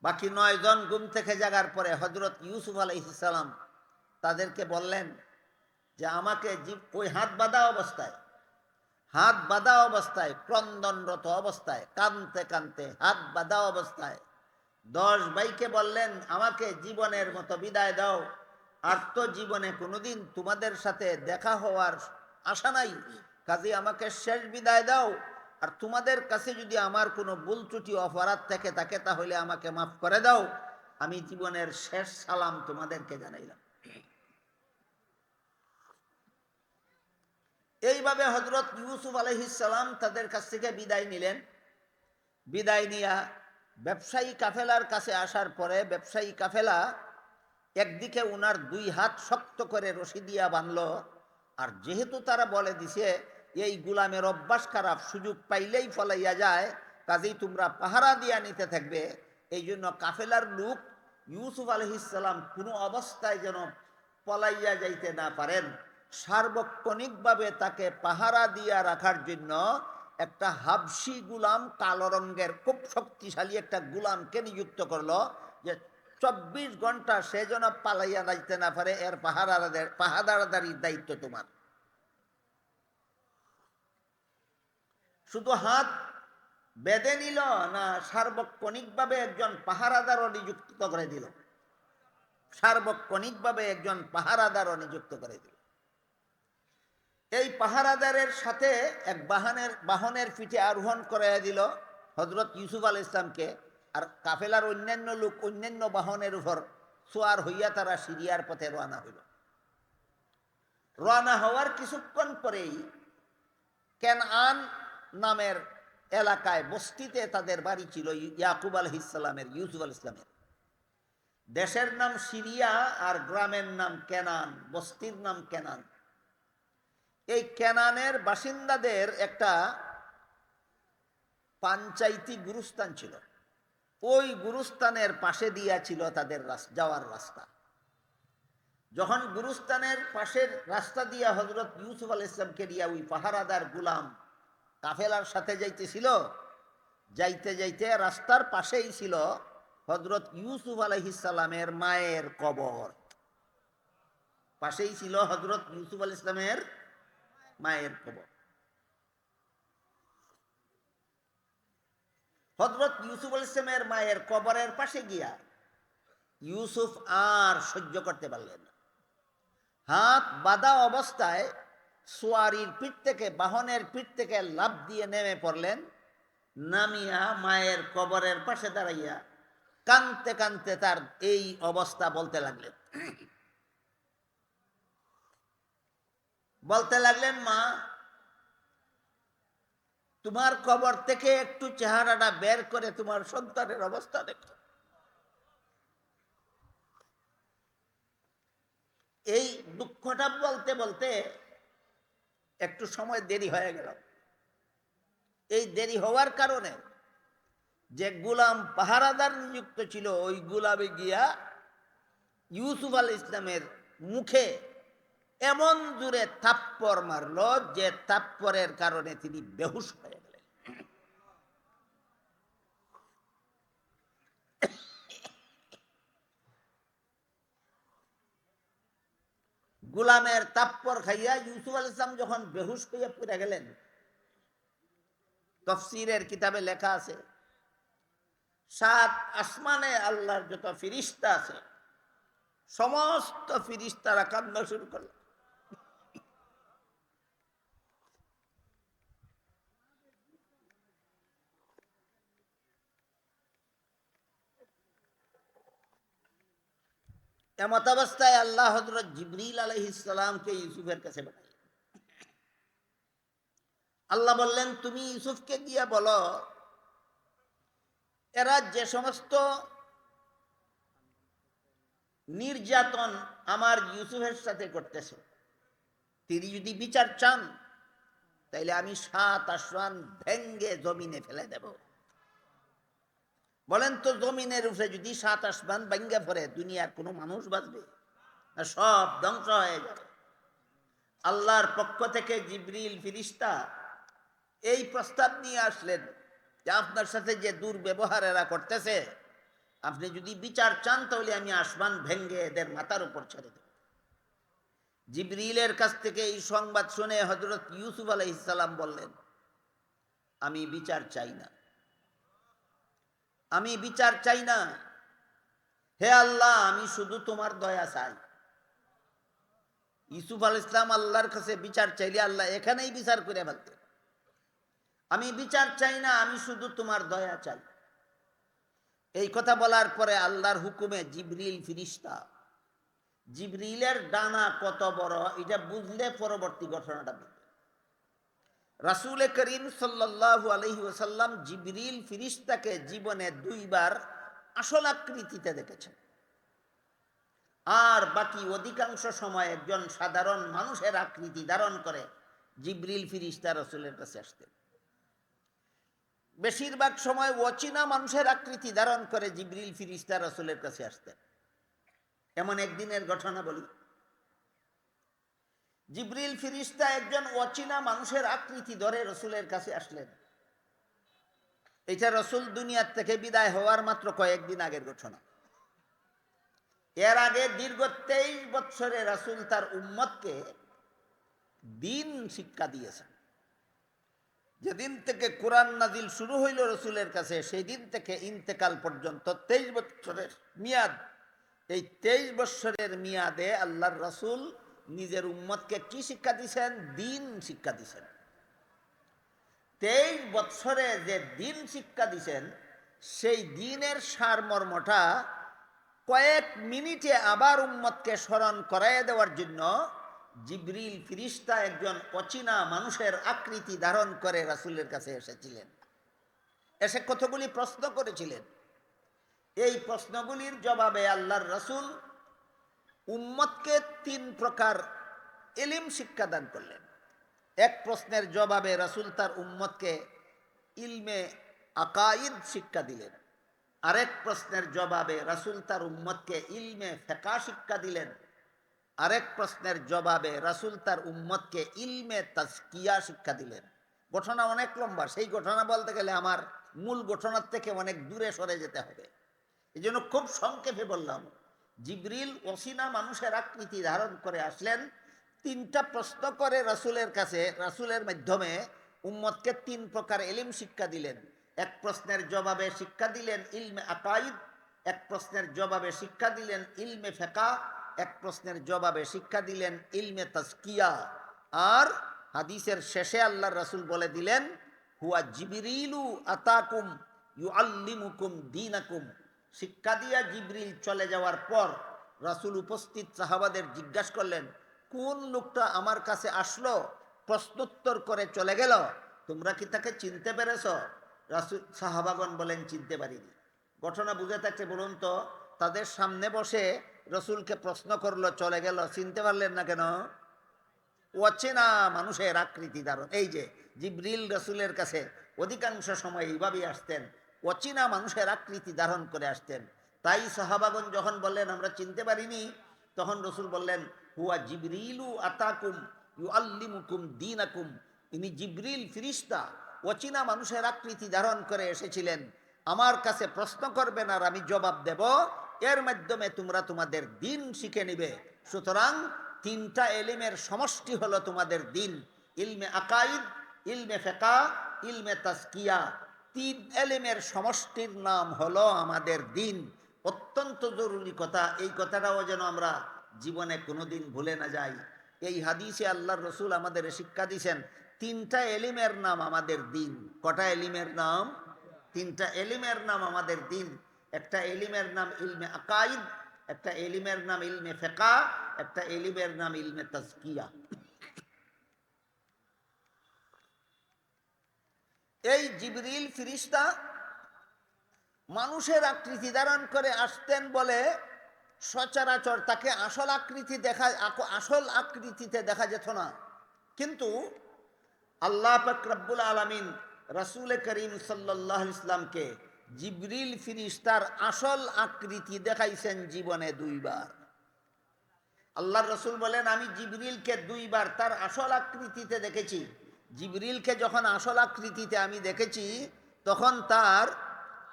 বাকি 9 জন ঘুম থেকে জাগার পরে হযরত ইউসুফ আলাইহিস সালাম তাদেরকে বললেন যে আমাকে ওই হাত বাঁধা অবস্থায় ক্রন্দনরত অবস্থায় কাঁদতে কাঁদতে হাত বাঁধা অবস্থায় 10 ভাইকে বললেন, আমাকে জীবনের মতো বিদায় দাও, আর তো জীবনে কোনোদিন তোমাদের সাথে দেখা হওয়ার আশা নাই, কাজে আমাকে শেষ বিদায় দাও, আর তোমাদের কাছে যদি আমার কোনো ভুল ত্রুটি অপরাধ থেকে থাকে তাহলে আমাকে মাফ করে দাও, আমি জীবনের শেষ সালাম তোমাদেরকে জানাইলাম। এইভাবে হযরত ইউসুফ আলাইহিস সালাম তাদের কাছ থেকে বিদায় নিলেন। বিদায় নিয়া ব্যবসায়ী কাফেলার কাছে আসার পরে ব্যবসায়ী কাফেলা একদিকে উনার 2 হাত শক্ত করে রশি দিয়া বাঁধল, আর যেহেতু তারা বলে দিছে এই গুলামের অভ্যাস খারাপ, সুযোগ পাইলেই ফলাইয়া যায়, কাজেই তোমরা পাহারা দিয়া নিতে থাকবে। এই জন্য কাফেলার লোক ইউসুফ আলাইহিস সালাম কোনো অবস্থায় যেন পলাইয়া যাইতে না পারেন, সার্বক্ষণিকভাবে তাকে পাহারা দিয়া রাখার জন্য একটা হাবশি গুলাম, কালো রঙের খুব শক্তিশালী একটা গুলামকে নিযুক্ত করলো, যে 24 ঘন্টা সে যেন পালাইয়া যাইতে না পারে, এর পাহারাদারির দায়িত্ব তোমার। শুধু হাত বেঁধে নিল না, সার্বক্ষণিকভাবে একজন পাহারাদারও নিযুক্ত করে দিল। সার্বক্ষণিকভাবে একজন পাহারাদারও নিযুক্ত করে দিল। এই পাহারাদারের সাথে এক বাহনের পিঠে আরোহণ করে দিল হযরত ইউসুফ আলাইহিস সালামকে, আর কাফেলার অন্যান্য লোক অন্যান্য বাহনের উপর সোয়ার হইয়া তারা সিরিয়ার পথে রওনা হইল। রওনা হওয়ার কিছুক্ষণ পরেই কেনআন নামের এলাকায়, বস্তিতে তাদের বাড়ি ছিল ইয়াকুব আলাইহিস সালামের, ইউসুফ আলাইহিস সালামের। দেশের নাম সিরিয়া আর গ্রামের নাম কেনান, বস্তির নাম কেনান। এই কেনানের বাসিন্দাদের একটা পঞ্চায়েতি গুরুস্থান ছিল। ওই গুরুস্থানের পাশে দিয়া ছিল তাদের যাওয়ার রাস্তা। যখন গুরুস্থানের পাশের রাস্তা দিয়া হযরত ইউসুফ আলাইহিস সালামকে দিয়া ওই পাহারাদার গুলাম কাফেলার সাথে যাইতেছিল, যাইতে যাইতে রাস্তার পাশেই ছিল হযরত ইউসুফ আলাইহিস সালামের মায়ের কবর। পাশেই ছিল হযরত ইউসুফ আলাইহিস সালামের মায়ের কবর। হযরত ইউসুফ আলাইহিস সালামের মায়ের কবরের পাশে গিয়া ইউসুফ আর সহ্য করতে পারলেন না। হাত বাঁধা অবস্থায় সোয়ারির পিঠ থেকে, বাহনের পিঠ থেকে লাফ দিয়ে নেমে পড়লেন। নামিয়া মায়ের কবরের পাশে দাঁড়াইয়া কাঁদতে কাঁদতে তার এই অবস্থা বলতে লাগলেন। মা, তোমার কবর থেকে একটু চেহারাটা বের করে তোমার সন্তানের অবস্থা দেখো। এই দুঃখটা বলতে বলতে একটু সময় দেরি হয়ে গেল। এই দেরি হওয়ার কারণে যে গোলাম পাহারাদার নিযুক্ত ছিল, ওই গোলামে গিয়া ইউসুফ আলাইহিস সালামের মুখে এমন জোরে থাপ্পড় মারল যে থাপ্পড়ের কারণে তিনি বেহুশ হয়ে গেলেন। গোলামের থাপ্পড় খাইয়া ইউসুফ আলাইহিস সালাম যখন বেহুশ হইয়া পড়ে গেলেন, তাফসীরের কিতাবে লেখা আছে 7 আসমানে আল্লাহর যত ফেরেশতা আছে সমস্ত ফেরেশতারা কান্না শুরু করল। এমত অবস্থায় আল্লাহ হযরত জিবরিল আলাইহিস সালামকে ইউসুফের কাছে পাঠালেন। আল্লাহ বললেন, তুমি ইউসুফকে গিয়া বলো, এরা যে সমস্ত নির্যাতন আমার ইউসুফের সাথে করতেছে, তিনি যদি বিচার চান তাইলে আমি 7 আসমান ভেঙ্গে জমিনে ফেলে দেব। বলেন তো, জমিনের উপরে যদি 7 আসমান ভেঙ্গে পড়ে দুনিয়ার কোনো মানুষ বাঁচবে? সব ধ্বংস হয়ে যাবে। আল্লাহর পক্ষ থেকে জিবরিল ফেরেশতা এই প্রস্তাব নিয়ে আসলেন যে আপনার সাথে যে দুর্ব্যবহার এরা করতেছে, আপনি যদি বিচার চান তাহলে আমি আসমান ভেঙ্গে এদের মাথার উপর ছেড়ে দেব। জিবরিলের কাছ থেকে এই সংবাদ শুনে হযরত ইউসুফ আলাইহিস সালাম বললেন, আমি বিচার চাই না, আমি বিচার চাই না। হে আল্লাহ, আমি শুধু তোমার দয়া চাই। ইউসুফ আলাইহিস সালাম আল্লাহর কাছে বিচার চাইলে আল্লাহ এখানেই বিচার করে ফেলতেন। আমি বিচার চাই না, আমি শুধু তোমার দয়া চাই। এই কথা বলার পরে আল্লাহর হুকুমে জিবরিল ফেরেশতা, জিবরিলের ডানা কত বড় এটা বুঝলে পরবর্তী ঘটনাটা বুঝবে। রাসূল করিম সাল্লাল্লাহু আলাইহি ওয়াসাল্লাম জিবরিল ফেরেশতাকে জীবনে 2 বার আসল আকৃতিতে দেখেছেন, আর বাকি অধিকাংশ সময় একজন সাধারণ মানুষের আকৃতি ধারণ করে জিবরিল ফেরেশতা রাসূলের কাছে আসতেন। বেশিরভাগ সময় অচেনা মানুষের আকৃতি ধারণ করে জিবরিল ফেরেশতা রাসূলের কাছে আসতেন। এমন একদিনের ঘটনা বলি। জিবরিল ফেরেশতা একজন অচেনা মানুষের আকৃতি ধরে রাসূলের কাছে আসলেন। এটা রাসূল দুনিয়ার থেকে বিদায় হওয়ার মাত্র কয়েকদিন আগের ঘটনা। এর আগে দীর্ঘ 23 বছরে রাসূল তার উম্মতকে দ্বীন শিক্ষা দিয়েছেন। যেদিন থেকে কোরআন নাজিল শুরু হইল রাসূলের কাছে, সেই দিন থেকে ইন্তেকাল পর্যন্ত 23 বছরের মেয়াদ। এই 23 বছরের মেয়াদে আল্লাহর রাসূল নিজের উম্মতকে কি শিক্ষা দিয়েছেন? দ্বীন শিক্ষা দিয়েছেন। 23 বছরে যে দ্বীন শিক্ষা দিয়েছেন, সেই দ্বীনের সারমর্মটা কয়েক মিনিটে আবার উম্মতকে স্মরণ করাইয়া দেওয়ার জন্য জিবরিল ফেরেশতা একজন অচেনা মানুষের আকৃতি ধারণ করে রাসূলের কাছে এসেছিলেন। এসে কতগুলি প্রশ্ন করেছিলেন। এই প্রশ্নগুলির জবাবে আল্লাহর রাসূল উম্মতকে 3 প্রকার ইলম শিক্ষা দান করলেন। এক প্রশ্নের জবাবে রাসূল তার উম্মতকে ইলমে আকাইদ শিক্ষা দিলেন। আরেক প্রশ্নের জবাবে রাসূল তার উম্মতকে ইলমে ফিকহ শিক্ষা দিলেন। আরেক প্রশ্নের জবাবে রাসূল তার উম্মতকে ইলমে তাজকিয়া শিক্ষা দিলেন। ঘটনা অনেক লম্বা, সেই ঘটনা বলতে গেলে আমার মূল ঘটনার থেকে অনেক দূরে সরে যেতে হবে। এই জন্য খুব সংক্ষেপে বললাম, জিবরিল অচেনা মানুষের আকৃতি ধারণ করে আসলেন, 3টা প্রশ্ন করে রাসূলের কাছে, রাসূলের মাধ্যমে উম্মতকে 3 প্রকার ইলম শিক্ষা দিলেন। এক প্রশ্নের জবাবে শিক্ষা দিলেন ইলমে আকাইদ, এক প্রশ্নের জবাবে শিক্ষা দিলেন ইলমে ফিকহ, এক প্রশ্নের জবাবে শিক্ষা দিলেন ইলমে তাজকিয়া। আর হাদিসের শেষে আল্লাহর রাসূল বলে দিলেন, হুয়া জিবরিলু আতাকুম ইউআল্লিমুকুম দীনাকুম। শিক্ষা দিয়া জিবরিল চলে যাওয়ার পর রাসূল উপস্থিত সাহাবাদের জিজ্ঞাসা করলেন, কোন লোকটা আমার কাছে আসলো, প্রশ্নোত্তর করে চলে গেল, তোমরা কি তাকে চিনতে পেরেছ? রাসূল সাহাবাগণ বলেন, চিনতে পারিনি। ঘটনা বুঝে থাকতে বলুন তো, তাদের সামনে বসে রসুলকে প্রশ্ন করলো, চলে গেল, চিনতে পারলেন না কেন? অচেনা মানুষের আকৃতি ধারণ। এই যে জিবরিল রসুলের কাছে অধিকাংশ সময় এইভাবেই আসতেন, অচেনা মানুষের আকৃতি ধারণ করে আসতেন। তাই সাহাবাগণ যখন বললেন আমরা চিনতে পারিনি, তখন রসুল বললেন, হুয়া জিবরিলু আতাকুম ইউআল্লিমুকুম দীনাকুম। ইনি জিবরিল ফিরিস্তা, অচেনা মানুষের আকৃতি ধারণ করে এসেছিলেন, আমার কাছে প্রশ্ন করবেন আর আমি জবাব দেব, এর মাধ্যমে তোমরা তোমাদের দিন শিখে নিবে। সুতরাং 3টা ইলমের সমষ্টি হলো তোমাদের দিন, ইলমে আকাইদ, ইলমে ফিকহ, ইলমে তাজকিয়া। 3 ইলমের সমষ্টির নাম হলো আমাদের দিন। অত্যন্ত জরুরি কথা, এই কথাটাও যেন আমরা জীবনে কোনোদিন ভুলে না যাই। এই হাদিসে আল্লাহর রসুল আমাদের শিক্ষা দিয়েছেন 3টা ইলমের নাম আমাদের দিন। কটা ইলমের নাম? 3টা ইলমের নাম আমাদের দিন। একটা ইলমের নাম ইলমে আকাইদ, একটা ইলমের নাম ইলমে ফিকহ, একটা ইলমের নাম ইলমে তাজকিয়া। এই জিবরিল ফিরিস্তা মানুষের আকৃতি ধারণ করে আসতেন বলে সচরাচর তাকে আসল আকৃতিতে দেখা যেত না। কিন্তু আল্লাহ পাক রব্বুল আলামিন রাসূল করিম সাল্লাল্লাহু আলাইহি ওয়াসাল্লামকে জিবরিল ফিরিস্তার আসল আকৃতি দেখাইছেন জীবনে 2 বার। আল্লাহর রসুল বলেন, আমি জিবরিলকে 2 বার তার আসল আকৃতিতে দেখেছি। জিবরিলকে যখন আসল আকৃতিতে আমি দেখেছি, তখন তার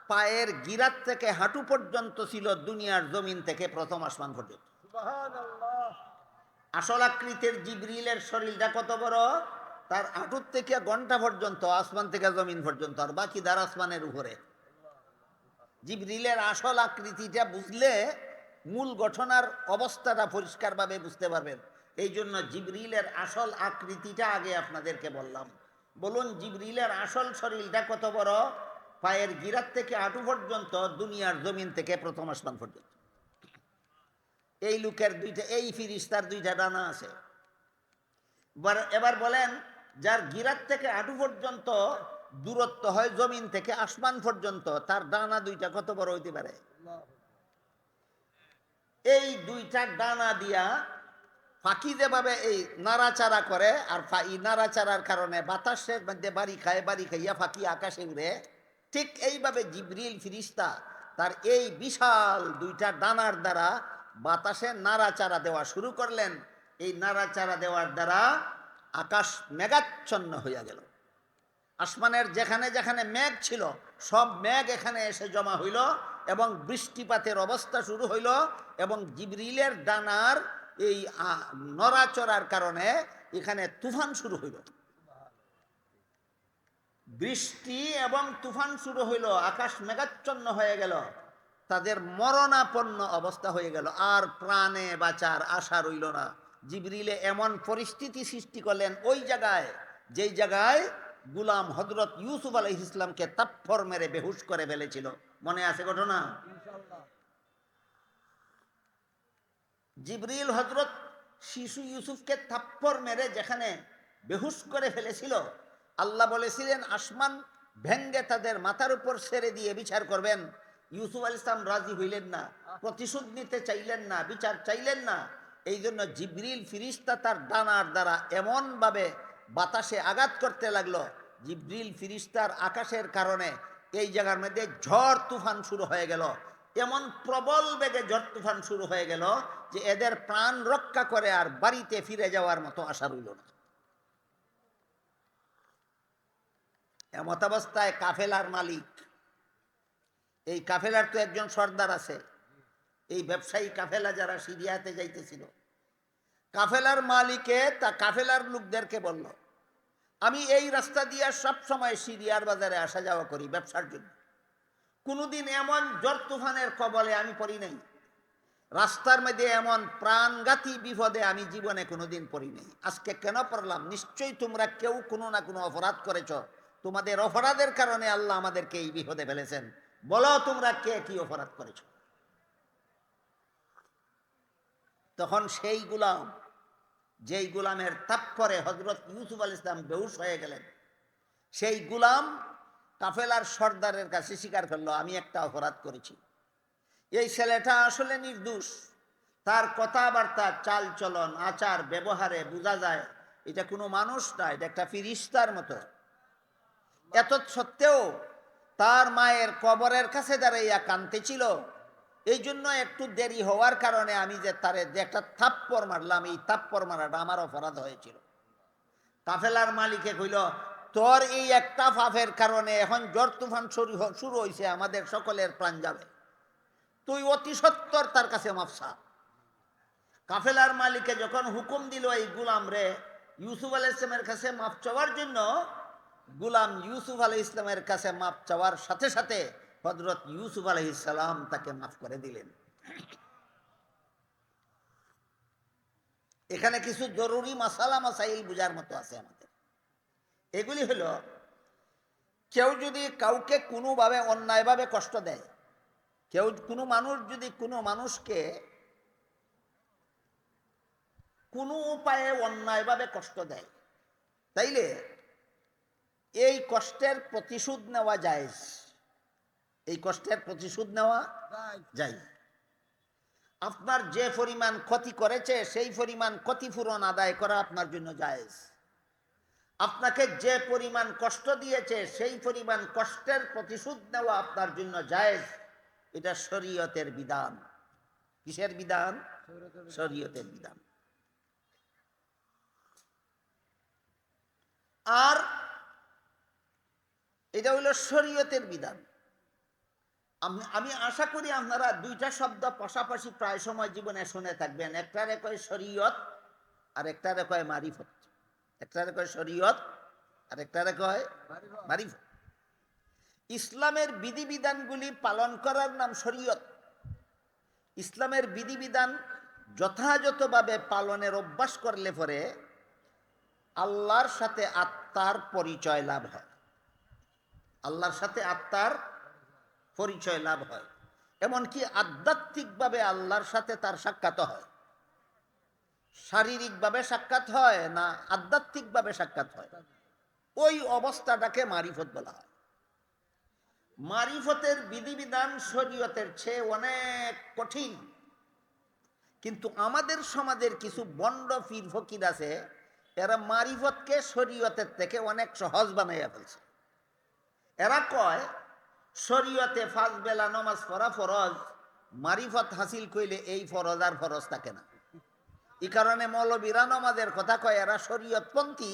পায়ের গিরাত থেকে হাঁটু পর্যন্ত ছিল দুনিয়ার জমিন থেকে প্রথম আসমান পর্যন্ত। সুবহানাল্লাহ। আসল আকৃতির জিবরিলের শরীরটা কত বড়? তার হাঁটুর থেকে ঘন্টা পর্যন্ত, আসমান থেকে জমিন পর্যন্ত, আর বাকি দ্বার আসমানের উপরে। জিবরিলের আসল আকৃতিটা বুঝলে মূল গঠনার অবস্থাটা পরিষ্কারভাবে বুঝতে পারবেন। এই জন্য জিবরিলের আসল আকৃতিটা আগে আপনাদেরকে বললাম। বলুন, জিবরিলের আসল শরীরটা কত বড়? পায়ের গিরাত থেকে হাঁটু পর্যন্ত, দুনিয়ার জমিন থেকে প্রথম আসমান পর্যন্ত। এই লোকের এই ফিরিস্তার 2টা ডানা আছে। এবার বলেন, যার গিরাত থেকে হাঁটু পর্যন্ত দূরত্ব হয় জমিন থেকে আসমান পর্যন্ত, তার ডানা 2টা কত বড় হইতে পারে? এই 2টা ডানা দিয়া পাখি যেভাবে এই নাড়াচাড়া করে, আর এই নাড়াচাড়ার কারণে বাতাসের মধ্যে বাড়ি খাইয়া পাখি আকাশে উড়ে, ঠিক এইভাবে জিবরিল ফিরিস্তা তার এই বিশাল 2টা ডানার দ্বারা বাতাসে নাড়াচাড়া দেওয়া শুরু করলেন। এই নাড়াচাড়া দেওয়ার দ্বারা আকাশ মেঘাচ্ছন্ন হইয়া গেল। আসমানের যেখানে যেখানে মেঘ ছিল, সব মেঘ এখানে এসে জমা হইল এবং বৃষ্টিপাতের অবস্থা শুরু হইল। এবং জিবরিলের ডানার এই নড়াচড়ার কারণে এখানে তুফান শুরু হইল। বৃষ্টি এবং তুফান শুরু হইল, আকাশ মেঘাচ্ছন্ন হয়ে গেল, তাদের মরণাপন্ন অবস্থা হয়ে গেল, আর প্রাণে বাঁচার আশা রইল না। জিবরিলে এমন পরিস্থিতি সৃষ্টি করলেন ওই জায়গায়, যেই জায়গায় গুলাম হযরত ইউসুফ আলাইহিস সালামকে তাপ্পর মেরে বেহুশ করে ফেলেছিল। মনে আছে ঘটনা? জিবরিল হযরত শিশু ইউসুফকে থাপ্পড় মেরে যেখানে বেহুশ করে ফেলেছিল, আল্লাহ বলেছিলেন আসমান ভেঙ্গে তাদের মাথার উপর ছেড়ে দিয়ে বিচার করবেন। ইউসুফ আলাইহিস সালাম রাজি হইলেন না, প্রতিশোধ নিতে চাইলেন না, বিচার চাইলেন না। এই জন্য জিবরিল ফিরিস্তা তার ডানার দ্বারা এমনভাবে বাতাসে আঘাত করতে লাগলো, জিবরিল ফিরিস্তার আকাশের কারণে এই জায়গার মধ্যে ঝড় তুফান শুরু হয়ে গেল। এমন প্রবল বেগে ঝড় তুফান শুরু হয়ে গেল যে এদের প্রাণ রক্ষা করে আর বাড়িতে ফিরে যাওয়ার মতো আশা রইল না। এমতাবস্থায় কাফেলার মালিক, এই কাফেলার তো একজন সর্দার আছে, এই ব্যবসায়ী কাফেলা যারা সিরিয়াতে যাইতেছিল, কাফেলার মালিকে তা কাফেলার লোকদেরকে বলল, আমি এই রাস্তা দিয়ে সব সময় সিরিয়ার বাজারে আসা যাওয়া করি ব্যবসার জন্য, কোনোদিন এমন ঝড় তুফানের কবলে আমি পড়ি নাই, রাস্তার মধ্যে এমন প্রাণঘাতী বিপদে আমি জীবনে কোনোদিন পড়ি নাই। আজকে কেন পড়লাম? নিশ্চয়ই তোমরা কেউ কোনো না কোনো অপরাধ করেছ, তোমাদের অপরাধের কারণে আল্লাহ আমাদেরকে এই বিপদে ফেলেছেন, বলো তোমরা কে কি অপরাধ করেছ। তখন সেই গুলাম, যেই গুলামের তাপ্পরে হযরত ইউসুফ আলাইহিস সালাম বেহুশ হয়ে গেলেন, সেই গুলাম কাফেলার সর্দারের কাছে স্বীকার করলো, আমি একটা অপরাধ করেছি। এই ছেলেটা আসলে নির্দোষ, তার কথাবার্তা, চাল চলন, আচার ব্যবহারে বোঝা যায় এটা কোনো মানুষ না, এটা একটা ফিরিস্তার মতো। এত সত্ত্বেও তার মায়ের কবরের কাছে দাঁড়াইয়া কাঁদতেছিল, এই জন্য একটু দেরি হওয়ার কারণে আমি যে তারে একটা থাপ্পড় মারলাম, এই থাপ্পড় মারাটা আমার অপরাধ হয়েছিল। কাফেলার মালিকে কইল, তোর এই একটা পাপের কারণে এখন ঝড় তুফান শুরু হয়েছে, আমাদের সকলের প্রাণ যাবে, তুই অতি সত্বর তার কাছে মাফ চা। কাফেলার মালিকে যখন হুকুম দিল এই গুলাম রে ইউসুফ আলাইহিস সালামের কাছে মাফ চাওয়ার জন্য, গুলাম ইউসুফ আলাইহিস সালামের কাছে মাফ চাওয়ার সাথে সাথে হযরত ইউসুফ আলাইহিস সালাম তাকে মাফ করে দিলেন। এখানে কিছু জরুরি মাসালা মাসাইল বুঝার মতো আছে আমাদের। এগুলি হলো, কেউ যদি কাউকে কোনোভাবে অন্যায়ভাবে কষ্ট দেয়, কেউ কোনো মানুষ যদি কোনো মানুষকে কোনো উপায়ে অন্যায়ভাবে কষ্ট দেয়, তাইলে এই কষ্টের প্রতিশোধ নেওয়া জায়েজ, এই কষ্টের প্রতিশোধ নেওয়া যায়। আপনার যে পরিমাণ ক্ষতি করেছে সেই পরিমাণ ক্ষতিপূরণ আদায় করা আপনার জন্য জায়েজ। আপনাকে যে পরিমাণ কষ্ট দিয়েছে সেই পরিমাণ কষ্টের প্রতিশোধ নেওয়া আপনার জন্য জায়েজ। এটা শরীয়তের বিধান। কিসের বিধান? শরীয়তের বিধান। আর এটা হইল শরীয়তের বিধান। আমি আশা করি আপনারা দুইটা শব্দ পাশাপাশি প্রায় সময় জীবনে শুনে থাকবেন, একটারে কয় শরীয়ত আর একটারে কয় মারিফত। একটারে কয় শরীয়ত আর একটারে কয় মারিফত। ইসলামের বিধিবিধানগুলি পালন করার নাম শরীয়ত। ইসলামের বিধিবিধান যথাযথভাবে পালনের অভ্যাস করলে পরে আল্লাহর সাথে আত্মার পরিচয় লাভ হয়। আল্লাহর সাথে আত্মার পরিচয় লাভ হয়, এমনকি আধ্যাত্মিকভাবে আল্লাহর সাথে তার সাক্ষাৎ হয়। শারীরিকভাবে সাক্ষাৎ হয় না আধ্যাত্মিকভাবে সাক্ষাৎ হয়, ওই অবস্থাটাকে মারিফত বলা হয়। মারিফতের বিধিবিধান শরীয়তের চেয়ে অনেক কঠিন, কিন্তু আমাদের সমাজের কিছু বন্ড পীর ফকির আছে, এরা মারিফতকে শরীয়তের থেকে অনেক সহজ বানাইয়া ফেলছে। এরা কয় শরীয়তে 5 বেলা নামাজ পড়া ফরজ, মারিফত হাসিল কইলে এই ফরজ আর ফরজ থাকে না। এই কারণে মৌলবীরা নামাজের কথা কয় এরা শরীয়তপন্থী,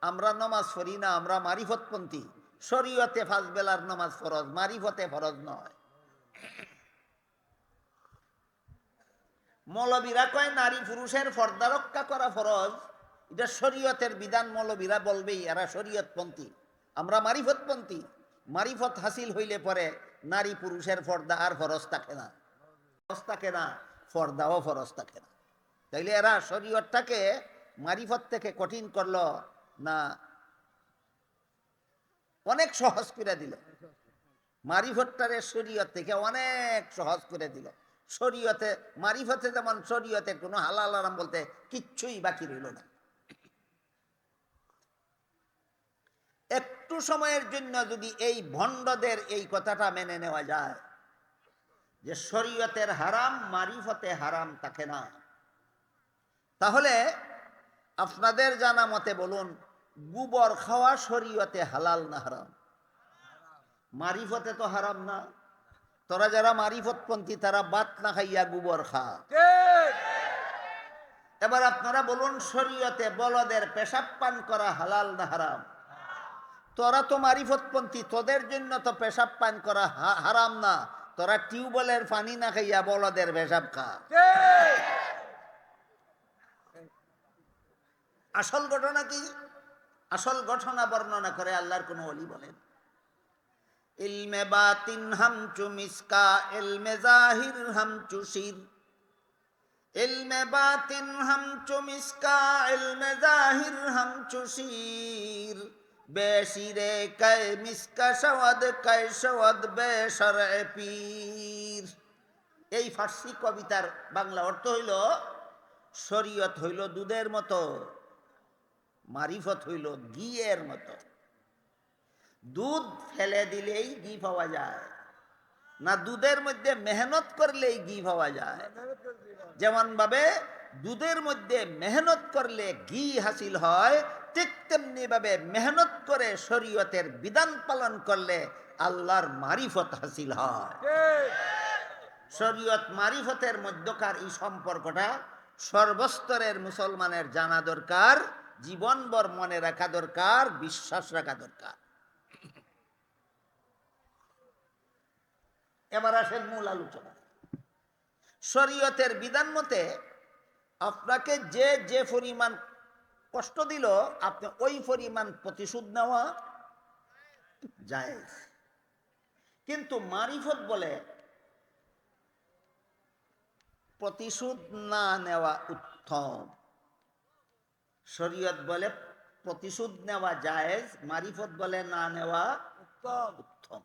আমরা নামাজ পড়ি না, আমরা মারিফতপন্থী। শরীয়তে 5 বেলার নামাজ ফরজ, মারিফতে ফরজ নয়। মৌলবীরা কয় নারী পুরুষের পর্দা রক্ষা করা ফরজ, এটা শরীয়তের বিধান। মৌলবীরা বলবেই এরা শরীয়তপন্থী, আমরা মারিফতপন্থী। মারিফত হাসিল হইলে পরে নারী পুরুষের পর্দা আর ফরজ থাকে না, ফরজ থাকে না, পর্দাও ফরজ থাকে না। তাইলে এরা শরীয়তটাকে মারিফত থেকে কঠিন করলো না অনেক সহজ করে দিল। মারিফতটারে শরীয়ত থেকে অনেক সহজ করে দিল। শরীয়তে মারিফতে যেমন শরীয়তে কোনো হালাল হারাম বলতে কিচ্ছুই বাকি রইল না। একটু সময়ের জন্য যদি এই ভণ্ডদের এই কথাটা মেনে নেওয়া যায় যে শরীয়তের হারাম মারিফতে হারাম থাকে না, তাহলে আপনাদের জানা মতে বলুন, গোবর খাওয়া শরীয়তে হালাল না হারাম? মারিফতে তো হারাম না। তোরা যারা মারিফতপন্থী তারা ভাত না খাইয়া গোবর খা। এবার আপনারা বলুন, শরীয়তে বলদের পেশাব পান করা হালাল না হারাম? তোরা তো মারিফতপন্থী, তোদের জন্য তো পেশাব পান করা হারাম না, তোরা টিউবওয়েলের পানি না খাইয়া বলদের পেশাব খা। আসল ঘটনা কি? আসল ঘটনা বর্ণনা করে আল্লাহর কোন ওলি বলেন, ইলমে বাতিন হামচু মিসকা, ইলমে জাহির হামচু শির। ইলমে বাতিন হামচু মিসকা, ইলমে জাহির হামচু শির। বেশিরে কায় মিসকা সওয়াদ, কায় সওয়াদ বেশরএ পীর। এই ফার্সি কবিতার বাংলা অর্থ হইল, শরীয়ত হইল দুধের মতো, মারিফত হইল ঘিয়ের মতো। দুধ ফেলে দিলেই ঘি পাওয়া যায় না, দুধের মধ্যে মেহনত করলেই ঘি পাওয়া যায়। যেমন ভাবে দুধের মধ্যে মেহনত করলে ঘি হাসিল হয়, ঠিক তেমনি ভাবে মেহনত করে শরীয়তের বিধান পালন করলে আল্লাহর মারিফত হাসিল হয়। শরীয়ত মারিফতের মধ্যকার এই সম্পর্কটা সর্বস্তরের মুসলমানের জানা দরকার, জীবনভর মনে রাখা দরকার, বিশ্বাস রাখা দরকার। এবার আসেন মূল আলোচনা। শরীয়তের বিধান মতে আপনাকে যে যে পরিমাণ কষ্ট দিল, আপনি ওই পরিমাণ প্রতিশোধ নেওয়া জায়েজ। কিন্তু মারিফত বলে প্রতিশোধ না নেওয়া উত্তম। শরীয়ত বলে প্রতিশোধ নেওয়া জায়েজ, মারিফত বলে না নেওয়া উত্তম।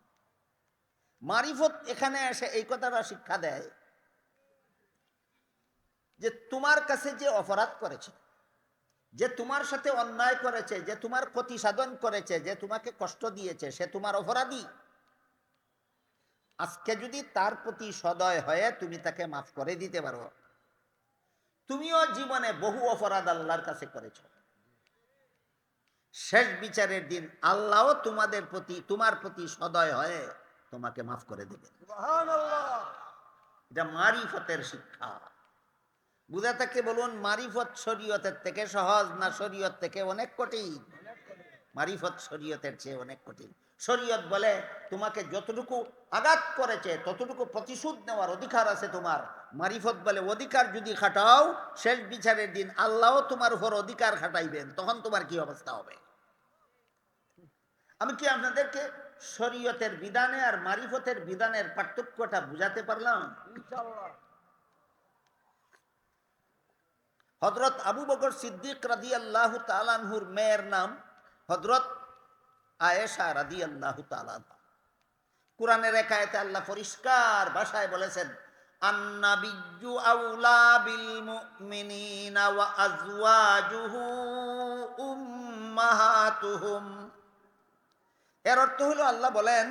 মারিফত এখানে এসে এই কথাটা শিক্ষা দেয় যে তোমার কাছে যে অপরাধ করেছে, যে তোমার সাথে অন্যায় করেছে, যে তোমার ক্ষতি সাধন করেছে, যে তোমাকে কষ্ট দিয়েছে, সে তোমার অপরাধী। আজকে যদি তার প্রতি সদয় হয়ে তুমি তাকে মাফ করে দিতে পারো, তুমিও জীবনে বহু অপরাধ আল্লাহর কাছে করেছ, শেষ বিচারের দিন আল্লাহও তোমার প্রতি সদয় হয়ে তোমাকে মাফ করে দেবে। এটা মারিফতের শিক্ষা। বুঝা থাকে বলুন, মারিফত শরীয়তের থেকে সহজ না শরীয়ত থেকে অনেক কঠিন? মারিফত শরীয়তের চেয়ে অনেক কঠিন। শরীয়ত বলে তোমাকে যতটুকু আঘাত করেছে ততটুকু প্রতিশোধ নেওয়ার অধিকার আছে তোমার। মারিফত বলে অধিকার যদি খাটাও, শেষ বিচারের দিন আল্লাহও তোমার উপর অধিকার খাটাইবেন, তখন তোমার কি অবস্থা হবে? আমি কি আপনাদেরকে শরীয়তের বিধানে আর মারিফতের বিধানের পার্থক্যটা বুঝাতে পারলাম? হযরত আবু বকর সিদ্দিক রাদিয়াল্লাহু তাআলা আনহুর মেয়ের নাম হযরত আয়েশা রাদিয়াল্লাহু তাআলা। কুরআনের এক আয়াতে আল্লাহ পরিষ্কার ভাষায় বলেছেন, আন-নাবিয়্যু আউলা বিল মুমিনিনা ওয়া আজওয়াজুহু উম্মাহাতুহুম। এর অর্থ হলো, আল্লাহ বলেন,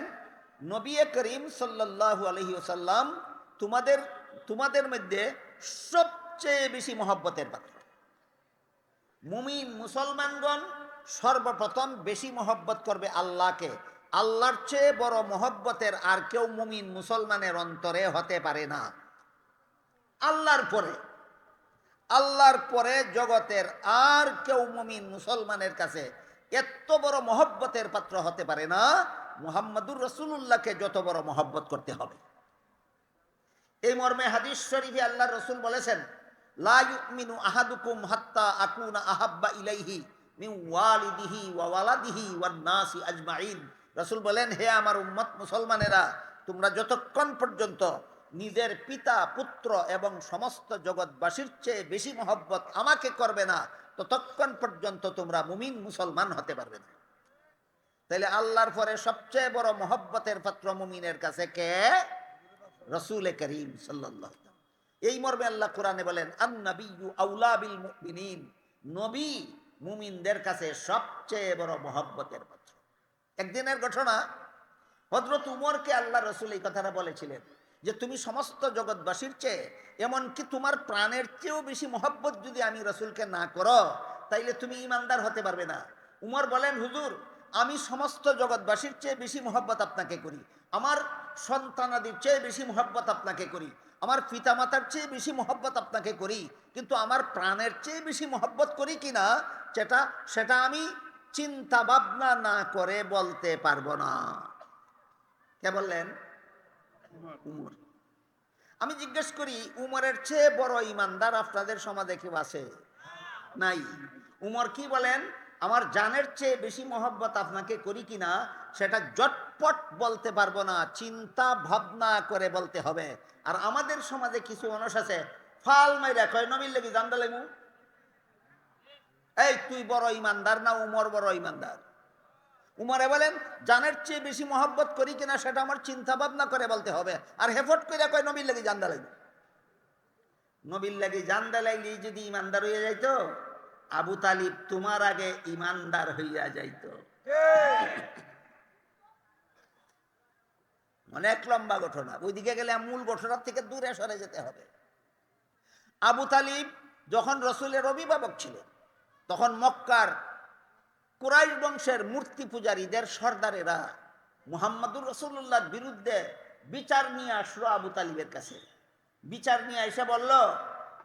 নবী করিম সাল্লাল্লাহু আলাইহি ওয়াসাল্লাম তোমাদের মধ্যে সবচেয়ে বেশি মহব্বতের পাত্র। মুমিন মুসলমানগণ সর্বপ্রথম বেশি মহব্বত করবে আল্লাহকে। আল্লাহর চেয়ে বড় মহব্বতের আর কেউ মুমিন মুসলমানের অন্তরে হতে পারে না। আল্লাহর পরে জগতের আর কেউ মুমিন মুসলমানের কাছে এত বড় মহব্বতের পাত্র হতে পারে না মুহাম্মদুর রাসূলুল্লাহকে যত বড় মহব্বত করতে হবে। এই মর্মে হাদিস শরীফে আল্লাহ রসুল বলেছেন, লা ইউমিনু আহাদুকুম হাত্তা আকুনা আহাব্বা ইলাইহি মিন ওয়ালিদিহি ওয়া ওয়ালাদিহি ওয়ান নাসি আজমাইন। রসুল বলেন, হে আমার উম্মত মুসলমানেরা, তোমরা যতক্ষণ পর্যন্ত নিজের পিতা পুত্র এবং সমস্ত জগৎবাসীর চেয়ে বেশি মহব্বত আমাকে করবে না, ততক্ষণ পর্যন্ত তোমরা মুমিন মুসলমান হতে পারবে না। তাহলে আল্লাহর পরে সবচেয়ে বড় মহব্বতের পাত্র মুমিনের কাছে কে? রাসূল করিম সাল্লাল্লাহু আলাইহি ওয়াসাল্লাম। এই মর্মে আল্লাহ কোরআনে বলেন, আন-নাবিয়্যু আউলা বিল মুমিনিন, নবী মুমিনদের কাছে সবচেয়ে বড় মহব্বতের পাত্র। একদিনের ঘটনা, হযরত উমরকে আল্লাহ রাসূল এই কথাটা বলেছিলেন যে তুমি সমস্ত জগৎবাসীর চেয়ে, এমনকি তোমার প্রাণের চেয়েও বেশি মহব্বত যদি আমি রাসূলকে না করো, তাইলে তুমি ঈমানদার হতে পারবে না। উমর বলেন, হুজুর, আমি সমস্ত জগৎবাসীর চেয়ে বেশি মহব্বত আপনাকে করি, আমার সন্তানাদির চেয়ে বেশি মহব্বত আপনাকে করি, আমার পিতামাতার চেয়ে বেশি মহব্বত আপনাকে করি, কিন্তু আমার প্রাণের চেয়ে বেশি মহব্বত করি কিনা সেটা আমি চিন্তা ভাবনা না করে বলতে পারবো না। কে বললেন? উমর। আমি জিজ্ঞেস করি, উমরের চেয়ে বড় ইমানদার আপনাদের সমাজে কেউ আছে? নাই। উমর কি বলেন? আমার জানের চেয়ে বেশি মহব্বত আপনাকে করি কিনা সেটা জটপট বলতে পারবো না, চিন্তা ভাবনা করে বলতে হবে। আর আমাদের সমাজে কিছু মানুষ আছে ফাল মাইরা কয় নবীর লাগি জানদা লাগু। এই তুই বড় ইমানদার না উমর বড় ইমানদার? উমরে বলেন জানের চেয়ে বেশি মহব্বত করি কিনা সেটা আমার চিন্তা ভাবনা করে বলতে হবে। আর হেফট করে কয় নবীর লাগি জানদা লাগু। নবীর লাগি জানদা লাগলি যদি ইমানদার হইয়া যাইতো, আবু তালিব তোমার আগে ইমানদার হইয়া যাইতো। অনেক লম্বা ঘটনা, ওইদিকে গেলে মূল ঘটনার থেকে দূরে সরে যেতে হবে। আবু তালিব যখন রসুলের অভিভাবক ছিলেন, তখন মক্কার কুরাইশ বংশের মূর্তি পূজারীদের সর্দারেরা মুহাম্মদুর রাসূলুল্লাহর বিরুদ্ধে বিচার নিয়ে আসলো আবু তালিবের কাছে। বিচার নিয়ে এসে বলল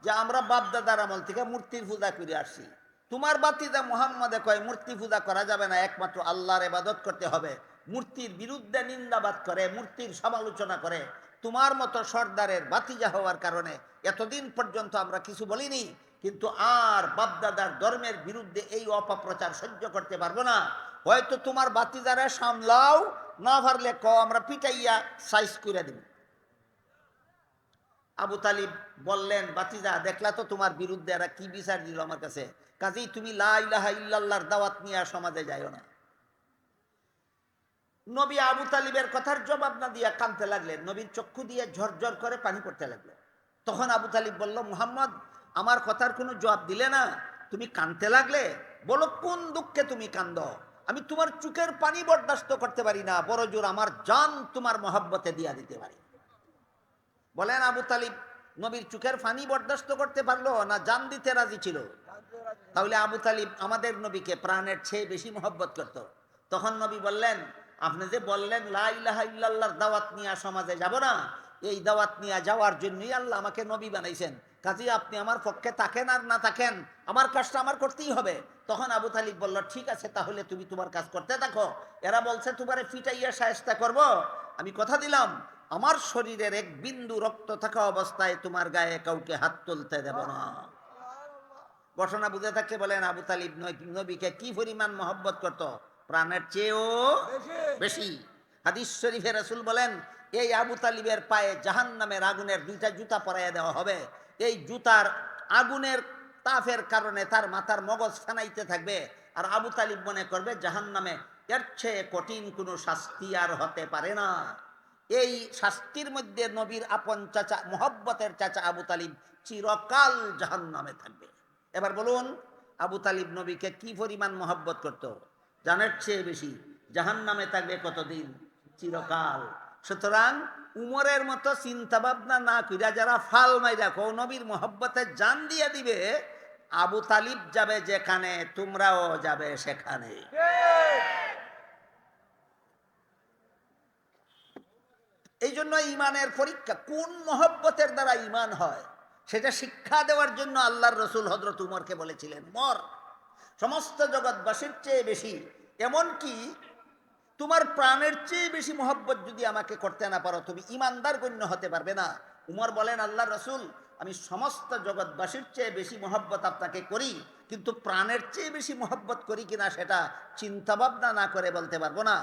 যে আমরা বাপদাদার আমল থেকে মূর্তির পূজা করে আসছি, তোমার বাতিদা মুহাম্মদে কয় মূর্তি পূজা করা যাবে না, একমাত্র আল্লাহর ইবাদত করতে হবে। মূর্তির বিরুদ্ধে নিন্দাবাদ করে, মূর্তির সমালোচনা করে। তোমার মতো সর্দারের বাতিজা হওয়ার কারণে এতদিন পর্যন্ত আমরা কিছু বলিনি, কিন্তু আর বাপদাদার ধর্মের বিরুদ্ধে এই অপপ্রচার সহ্য করতে পারবো না। হয়তো তোমার বাতিজারে সামলাও, না পারলে ক আমরা পিটাইয়া সাইজ করে দেব। আবু তালিব বললেন, বাতিজা দেখলা তো তোমার বিরুদ্ধে এরা কি বিচার দিল আমার কাছে, কাজেই তুমি লা ইলাহা ইল্লাল্লাহর দাওয়াত নিয়ে সমাজে যাইও না। নবী আবু তালিবের কথার জবাব না দিয়া কাঁদতে লাগলেন, নবীর চক্ষু দিয়ে ঝরঝর করে পানি পড়তে লাগলো। তখন আবু তালিব বলল, মুহাম্মদ আমার কথার কোনো জবাব দিলে না, তুমি কাঁদতে লাগলে, বলো কোন দুঃখে তুমি কান্দ? আমি তোমার চোখের পানি বরদাস্ত করতে পারি না, বড় জোর আমার জান তোমার মহব্বতে দিয়া দিতে পারি। বলেন আবু তালিব নবীর চোখের পানি বরদাস্ত করতে পারলো না জান দিতে রাজি ছিল? তাহলে আবু তালিব আমাদের নবীকে প্রাণের চেয়ে বেশি মহব্বত করত। তখন নবী বললেন, আপনি যে বললেন লা ইলাহা ইল্লাল্লাহর দাওয়াত নিয়ে সমাজে যাব না, এই দাওয়াত নিয়ে যাওয়ার জন্যই আল্লাহ আমাকে নবী বানাইছেন, কাজেই আপনি আমার পক্ষে থাকেন আর না থাকেন আমার কাজটা আমার করতেই হবে। তখন আবু তালিব বলল, ঠিক আছে তাহলে তুমি তোমার কাজ করতে থাকো। এরা বলছে তোমারে ফিটাইয়া শায়েস্তা করব, আমি কথা দিলাম আমার শরীরের এক বিন্দু রক্ত থাকা অবস্থায় তোমার গায়ে কাউকে হাত তুলতে দেব না। ঘটনা বুঝে থাকলে বলেন আবু তালিব নবীকে কি পরিমাণ মহব্বত করত? প্রাণের চেয়েও বেশি। হাদিস শরীফে রাসূল বলেন, এই আবু তালিবের পায়ে জাহান্নামের আগুনের দুইটা জুতা পরাইয়া দেওয়া হবে। এই জুতার আগুনের তাপের কারণে তার মাথার মগজ ফেনাইতে থাকবে, আর আবু তালিব মনে করবে জাহান্নামে এর চেয়ে কঠিন কোনো শাস্তি আর হতে পারে না। এই শাস্তির মধ্যে নবীর আপন চাচা, মহব্বতের চাচা আবু তালিব চিরকাল জাহান্নামে থাকবে। এবার বলুন আবু তালিব নবীকে কি পরিমাণ মহব্বত করত? জানের চেয়ে বেশি। জাহান্নামে থাকবে কতদিন? চিরকাল। সুতরাং উমরের মতো চিন্তা ভাবনা না কইরা যারা ফাল মাইরা কো নবীর মহব্বতে জান দিয়ে দিবে, আবু তালিব যাবে যেখানে তোমরাও যাবে সেখানে। এই জন্য ইমানের পরীক্ষা, কোন মহব্বতের দ্বারা ইমান হয় সেটা শিক্ষা দেওয়ার জন্য আল্লাহর রসুল হযরত উমরকে বলেছিলেন, মর সমস্ত জগৎবাসীর চেয়ে বেশি, এমনকি তোমার প্রাণের চেয়ে বেশি মহব্বত যদি আমাকে করতে না পারো তুমি ইমানদার গণ্য হতে পারবে না। উমর বলেন, আল্লাহর রসুল আমি সমস্ত জগৎবাসীর চেয়ে বেশি মহব্বত আপনাকে করি, কিন্তু প্রাণের চেয়ে বেশি মহব্বত করি কিনা সেটা চিন্তা ভাবনা না করে বলতে পারবো না।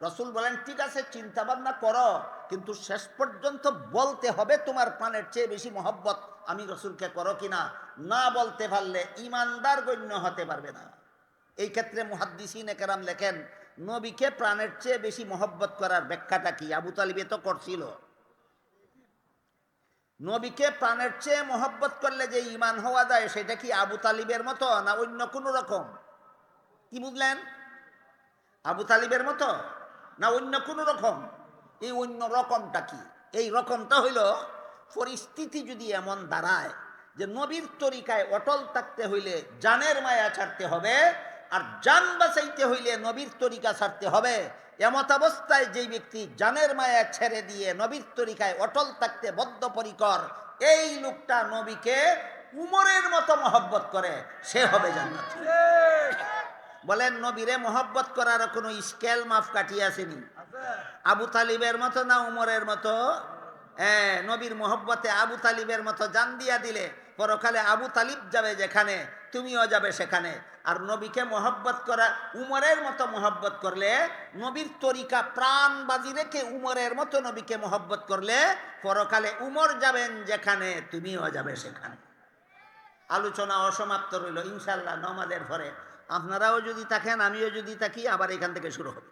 রসুল বলেন, ঠিক আছে চিন্তা ভাবনা করো, কিন্তু শেষ পর্যন্ত বলতে হবে তোমার প্রাণের চেয়ে বেশি মহব্বত আমি রসুলকে করো কিনা। না বলতে পারলে ইমানদার গণ্য হতে পারবে না। এই ক্ষেত্রে মুহাদ্দিসিনে কেরাম লেখেন, নবীকে প্রাণের চেয়ে বেশি মহব্বত করার ব্যাখ্যাটা কি? আবু তালিবে তো করছিল। নবীকে প্রাণের চেয়ে মহব্বত করলে যে ইমান হওয়া যায় সেটা কি আবু তালিবের মতো না অন্য কোনো রকম? কি বুঝলেন? আবু তালিবের মতো না অন্য কোনো রকম? এই অন্য রকমটা কি? এই রকমটা হইল পরিস্থিতি যদি এমন দাঁড়ায় যে নবীর তরিকায় অটল থাকতে হইলে জানের মায়া ছাড়তে হবে, আর জান বাঁচাইতে হইলে নবীর তরিকা ছাড়তে হবে। এমত অবস্থায় যেই ব্যক্তি জানের মায়া ছেড়ে দিয়ে নবীর তরিকায় অটল থাকতে বদ্ধপরিকর, এই লোকটা নবীকে উমরের মতো মহব্বত করে, সে হবে জান্নাতি। বলেন নবীরে মহব্বত করার কোনো স্কেল মাপ কাটিয়ে আসেনি? আবু তালিবের মতো না উমরের মতো? হ্যাঁ, নবীর মহব্বতে আবু তালিবের মতো জান দিয়া দিলে পরকালে আবু তালিব যাবে যেখানে, তুমিও যাবে সেখানে। আর নবীকে মহব্বত করা, উমরের মতো মহব্বত করলে, নবীর তরিকা প্রাণ বাজি রেখে উমরের মতো নবীকে মহব্বত করলে পরকালে উমর যাবেন যেখানে, তুমিও যাবে সেখানে। আলোচনা অসমাপ্ত রইল ইনশাল্লাহ নামাজের পরে। আপনারাও যদি থাকেন, আমিও যদি থাকি, আবার এখান থেকে শুরু হবে।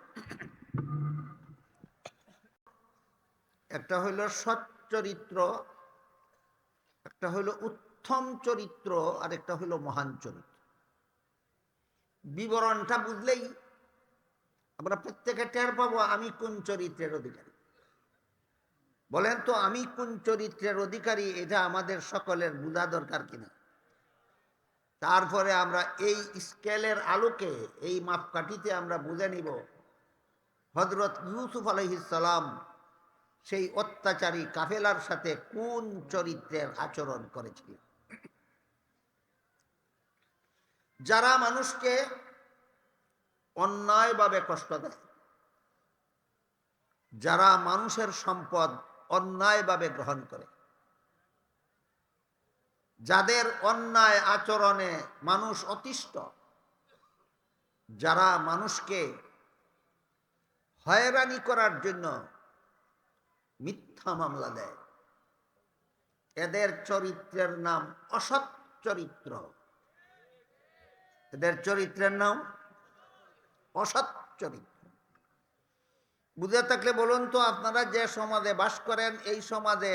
একটা হইল সৎ চরিত্র, একটা হইল উত্তম চরিত্র, আর একটা হইল মহান চরিত্র। বিবরণটা বুঝলেই আমরা প্রত্যেকে টের পাবো আমি কোন চরিত্রের অধিকারী। বলেন তো, আমি কোন চরিত্রের অধিকারী, এটা আমাদের সকলের বোঝা দরকার কিনা। তারপরে আমরা এই স্কেলের আলোকে, এই মাপকাঠিতে আমরা বুঝে নিব হযরত ইউসুফ আলাইহিস সালাম সেই অত্যাচারী কাফেলার সাথে কোন চরিত্রের আচরণ করেছিলেন। যারা মানুষকে অন্যায়ভাবে কষ্ট দেয়, যারা মানুষের সম্পদ অন্যায়ভাবে গ্রহণ করে, যাদের অন্যায় আচরণে মানুষ অতিষ্ঠ, যারা মানুষকে হয়রানি করার জন্য মিথ্যা মামলা দেয়, এদের চরিত্রের নাম অসৎ চরিত্র। এদের চরিত্রের নাম অসৎ চরিত্র। বুঝে থাকলে বলুন তো, আপনারা যে সমাজে বাস করেন, এই সমাজে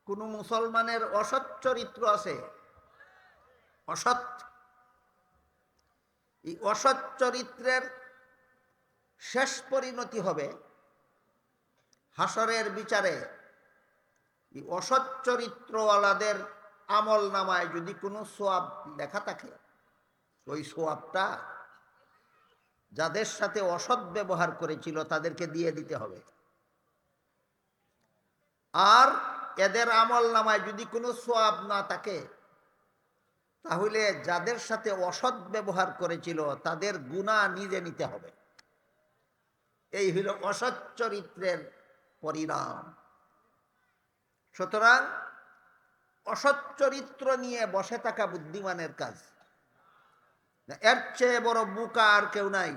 কোন মুসলমানের অসৎ চরিত্র আছে? অসৎ। এই অসৎ চরিত্রের শেষ পরিণতি হবে হাসরের বিচারে। এই অসৎ চরিত্রওয়ালাদের আমল নামায় যদি কোনো সোয়াব লেখা থাকে, ওই সোয়াবটা যাদের সাথে অসৎ ব্যবহার করেছিল তাদেরকে দিয়ে দিতে হবে। আর এদের আমল নামায় যদি কোনো সোয়াব না থাকে, তাহলে যাদের সাথে অসৎ ব্যবহার করেছিল তাদের গুনাহ নিজে নিতে হবে। এই হলো অসৎ চরিত্রের পরিণাম। সুতরাং অসৎ চরিত্র নিয়ে বসে থাকা বুদ্ধিমানের কাজ। এর চেয়ে বড় বোকা আর কেউ নাই,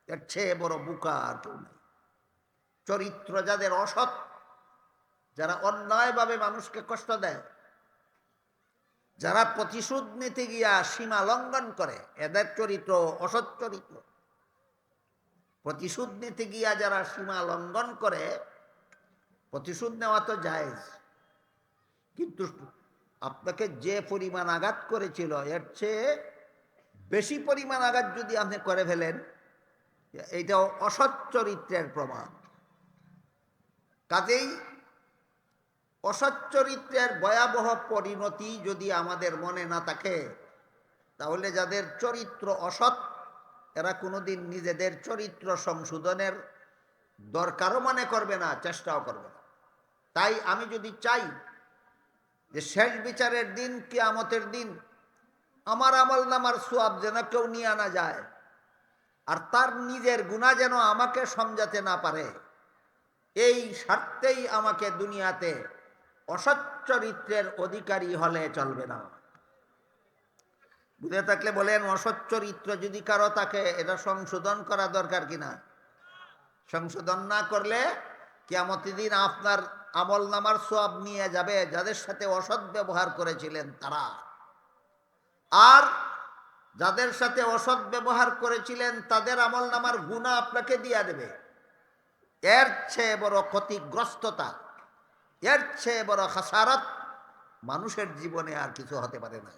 এর চেয়ে বড় বোকা আর কেউ নাই। চরিত্র যাদের অসৎ, যারা অন্যায়ভাবে মানুষকে কষ্ট দেয়, যারা প্রতিশোধ নিতে গিয়া সীমা লঙ্ঘন করে, এদের চরিত্র অসৎ চরিত্র। প্রতিশোধ নিতে গিয়া যারা সীমা লঙ্ঘন করে, প্রতিশোধ নেওয়া তো জায়েজ, কিন্তু আপনাকে যে পরিমাণ আঘাত করেছিল এর চেয়ে বেশি পরিমাণ আঘাত যদি আপনি করে ফেলেন, এইটাও অসৎ চরিত্রের প্রমাণ। কাজেই অসৎ চরিত্রের ভয়াবহ পরিণতি যদি আমাদের মনে না থাকে, তাহলে যাদের চরিত্র অসৎ, এরা কোনোদিন নিজেদের চরিত্র সংশোধনের দরকারও মনে করবে না, চেষ্টাও করবে না। তাই আমি যদি চাই যে শেষ বিচারের দিন, কিয়ামতের দিন, আমার আমল নামার সোয়াব যেন কেউ নিয়ে আনা যায়, আর তার নিজের গুনাহ যেন আমাকে সমঝাতে না পারে, এই স্বার্থেই আমাকে দুনিয়াতে অসৎ চরিত্রের অধিকারী হলে চলবে না। বুঝে থাকলে বলেন, অসৎ চরিত্র যদি কারো থাকে, এটা সংশোধন করা দরকার কিনা? সংশোধন না করলে কিয়ামতের দিন আপনার আমল নামার সোয়াব নিয়ে যাবে যাদের সাথে অসৎ ব্যবহার করেছিলেন তারা, আর যাদের সাথে অসৎ ব্যবহার করেছিলেন তাদের আমল নামার গুনাহ আপনাকে দিয়ে দেবে। এর চেয়ে বড় ক্ষতিগ্রস্ততা, এর চেয়ে বড় খাসারত মানুষের জীবনে আর কিছু হতে পারে না।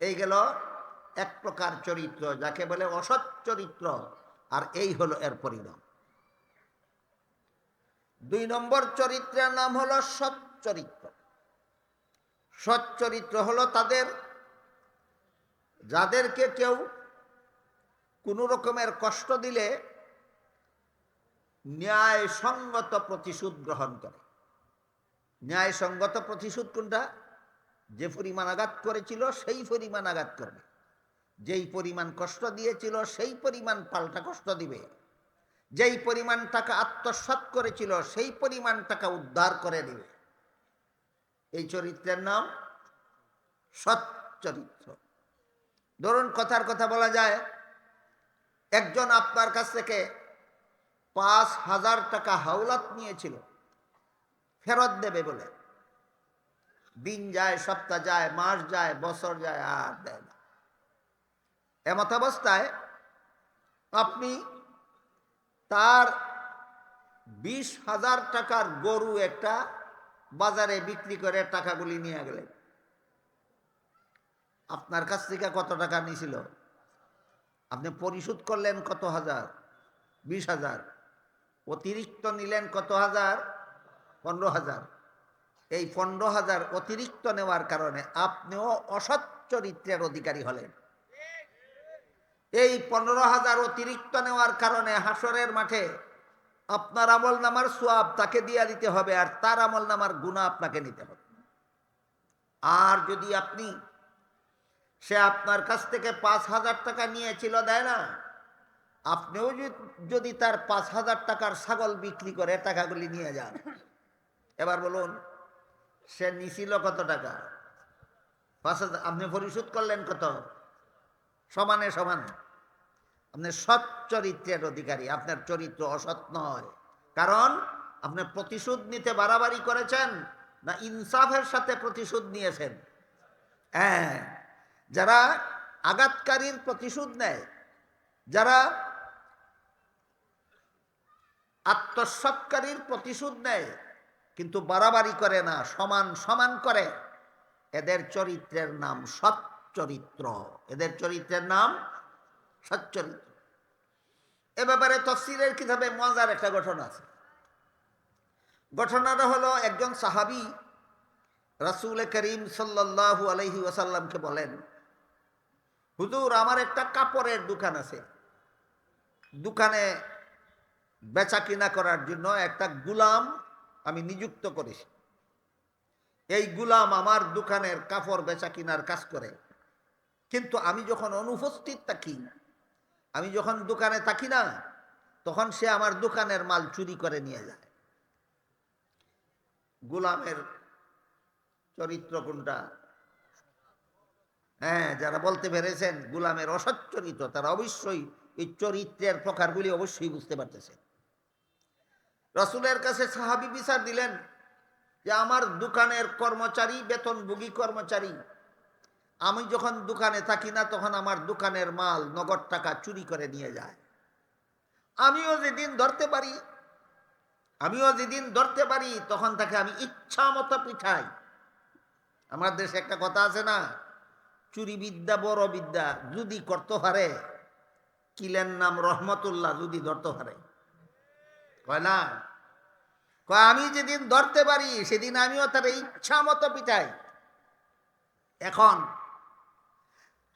এই গেল এক প্রকার চরিত্র, যাকে বলে অসৎ চরিত্র, আর এই হলো এর পরিণাম। 2 নম্বর চরিত্রের নাম হলো সৎ চরিত্র। সৎ চরিত্র হলো তাদের, যাদেরকে কেউ কোনো রকমের কষ্ট দিলে ন্যায়সঙ্গত প্রতিশোধ গ্রহণ করে। ন্যায়সঙ্গত প্রতিশোধ কোনটা? যে পরিমাণ আঘাত করেছিল সেই পরিমাণ আঘাত করবে। যেই পরিমাণ কষ্ট দিয়েছিল সেই পরিমাণ পাল্টা কষ্ট দিবে, যেই পরিমাণ টাকা আত্মসাৎ করেছিল সেই পরিমাণ টাকা উদ্ধার করে দিবে। এই চরিত্রের নাম সৎ চরিত্র। ধরুন কথার কথা বলা যায়, একজন আপনার কাছ থেকে 5,000 টাকা হাওলাত নিয়েছিল, ফেরত দেবে বলে। দিন যায়, সপ্তাহ যায়, মাস যায়, বছর যায়, আর দেয় না। এমত অবস্থায় আপনি তার 20,000 টাকার গরু একটা বাজারে বিক্রি করে টাকাগুলি নিয়ে গেলেন। আপনার কাছ থেকে কত টাকা নিয়েছিল? আপনি পরিশোধ করলেন কত হাজার? 20,000। অতিরিক্ত নিলেন কত হাজার? 15,000। এই 15,000 অতিরিক্ত নেওয়ার কারণে আপনিও অসৎ চরিত্রের অধিকারী হলেন। এই 15,000 অতিরিক্ত নেওয়ার কারণে হাসরের মাঠে আপনার আমল নামার সোয়াব তাকে দিয়ে দিতে হবে, আর তার আমল নামার গুনাহ আপনাকে নিতে হবে। আর যদি আপনি, সে আপনার কাছ থেকে 5,000 টাকা নিয়েছিল, দেয় না, আপনিও যদি তার 5,000 টাকার ছাগল বিক্রি করে টাকাগুলি নিয়ে যান, এবার বলুন সে নিছিল কত টাকা? 5,000। আপনি পরিশোধ করলেন কত? সমানে সমান। আপনি সৎ চরিত্রের অধিকারী, আপনার চরিত্র অসৎ নয়। কারণ আপনি প্রতিশোধ নিতে বাড়াবাড়ি করেছেন না ইনসাফের সাথে প্রতিশোধ নিয়েছেন? হ্যাঁ, যারা আঘাতকারীর প্রতিশোধ নেয়, যারা আত্মসৎকারীর প্রতিশোধ নেয় কিন্তু বাড়াবাড়ি করে না, সমান সমান করে, এদের চরিত্রের নাম সৎ চরিত্র। এদের চরিত্রের নাম সৎ চরিত্র। এ ব্যাপারে তাফসীরের কিতাবে মজার একটা ঘটনা আছে। ঘটনাটা হলো, একজন সাহাবী রাসূল করিম সাল্লাল্লাহু আলাইহি ওয়াসাল্লামকে বলেন, হুজুর, আমার একটা কাপড়ের দোকান আছে, দোকানে বেচা কিনা করার জন্য একটা গুলাম আমি নিযুক্ত করেছি। এই গুলাম আমার দোকানের কাপড় বেচা কিনার কাজ করে, কিন্তু আমি যখন অনুপস্থিত থাকি, আমি যখন দোকানে থাকি না, তখন সে আমার দোকানের মাল চুরি করে নিয়ে যায়। গোলামের চরিত্র কোনটা? হ্যাঁ, যারা বলতে পেরেছেন গোলামের অসৎ চরিত্র, তারা অবশ্যই এই চরিত্রের প্রকারগুলি অবশ্যই বুঝতে পারতেছে। রাসূলের কাছে সাহাবী বিচার দিলেন যে আমার দোকানের কর্মচারী, বেতনভোগী কর্মচারী, আমি যখন দোকানে থাকি না তখন আমার দোকানের মাল, নগদ টাকা চুরি করে নিয়ে যায়। আমিও যেদিন ধরতে পারি তখন তাকে আমি ইচ্ছা মতো পিঠাই। আমার দেশে একটা কথা আছে না, চুরি বিদ্যা বড় বিদ্যা, যদি করতে পারে কিলের নাম রহমতুল্লাহ, যদি ধরতে পারে, কয় না, কয় আমি যেদিন ধরতে পারি সেদিন আমিও তার ইচ্ছা মতো পিঠাই। এখন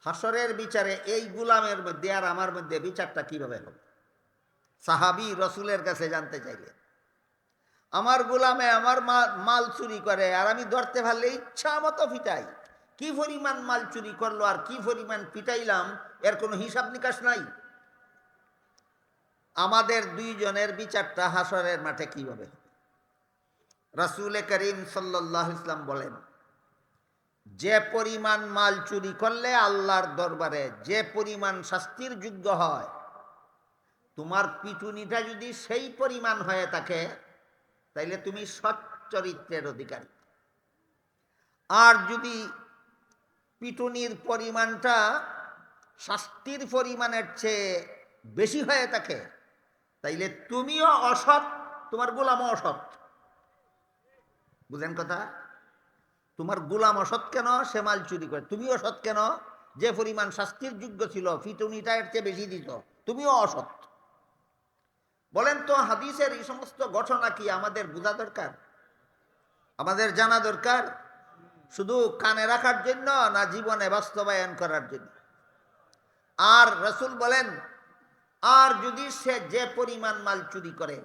হাসরের বিচারে এই গুলামের মধ্যে আর আমার মধ্যে বিচারটা কিভাবে হবে? সাহাবী রাসূলের কাছে জানতে চাইলেন, আমার গোলামে আমার মাল চুরি করে আর আমি ধরতে পারলে ইচ্ছা মতো পিটাই, কি পরিমাণ মাল চুরি করলো আর কি পরিমাণ পিটাইলাম, এর কোনো হিসাব নিকাশ নাই। আমাদের দুইজনের বিচারটা হাসরের মাঠে কিভাবে হবে? রাসূল করিম সাল্লাল্লাহু আলাইহি ওয়াসাল্লাম বলেন, যে পরিমাণ মাল চুরি করলে আল্লাহর দরবারে যে পরিমাণ শাস্তির যোগ্য হয়, তোমার পিটুনিটা যদি সেই পরিমাণ হয়ে থাকে তাইলে তুমি সৎ চরিত্রের অধিকারী। আর যদি পিটুনির পরিমাণটা শাস্তির পরিমাণের চেয়ে বেশি হয়ে থাকে তাইলে তুমিও অসৎ, তোমার গোলামও অসৎ। বুঝেন কথা? তোমার গোলাম অসৎ কেন? সে মাল চুরি করে। তুমিও অসৎ কেন? যে পরিমাণ শাস্তির যোগ্য ছিল পিটুনিটা এর চেয়ে বেশি দিত, তুমিও অসৎ। বলেন তো, হাদিসের এই সমস্ত ঘটনা কি আমাদের বোঝা দরকার, আমাদের জানা দরকার? শুধু কানে রাখার জন্য না জীবনে বাস্তবায়ন করার জন্য? আর রাসূল বলেন, আর যদি সে যে পরিমাণ মাল চুরি করে,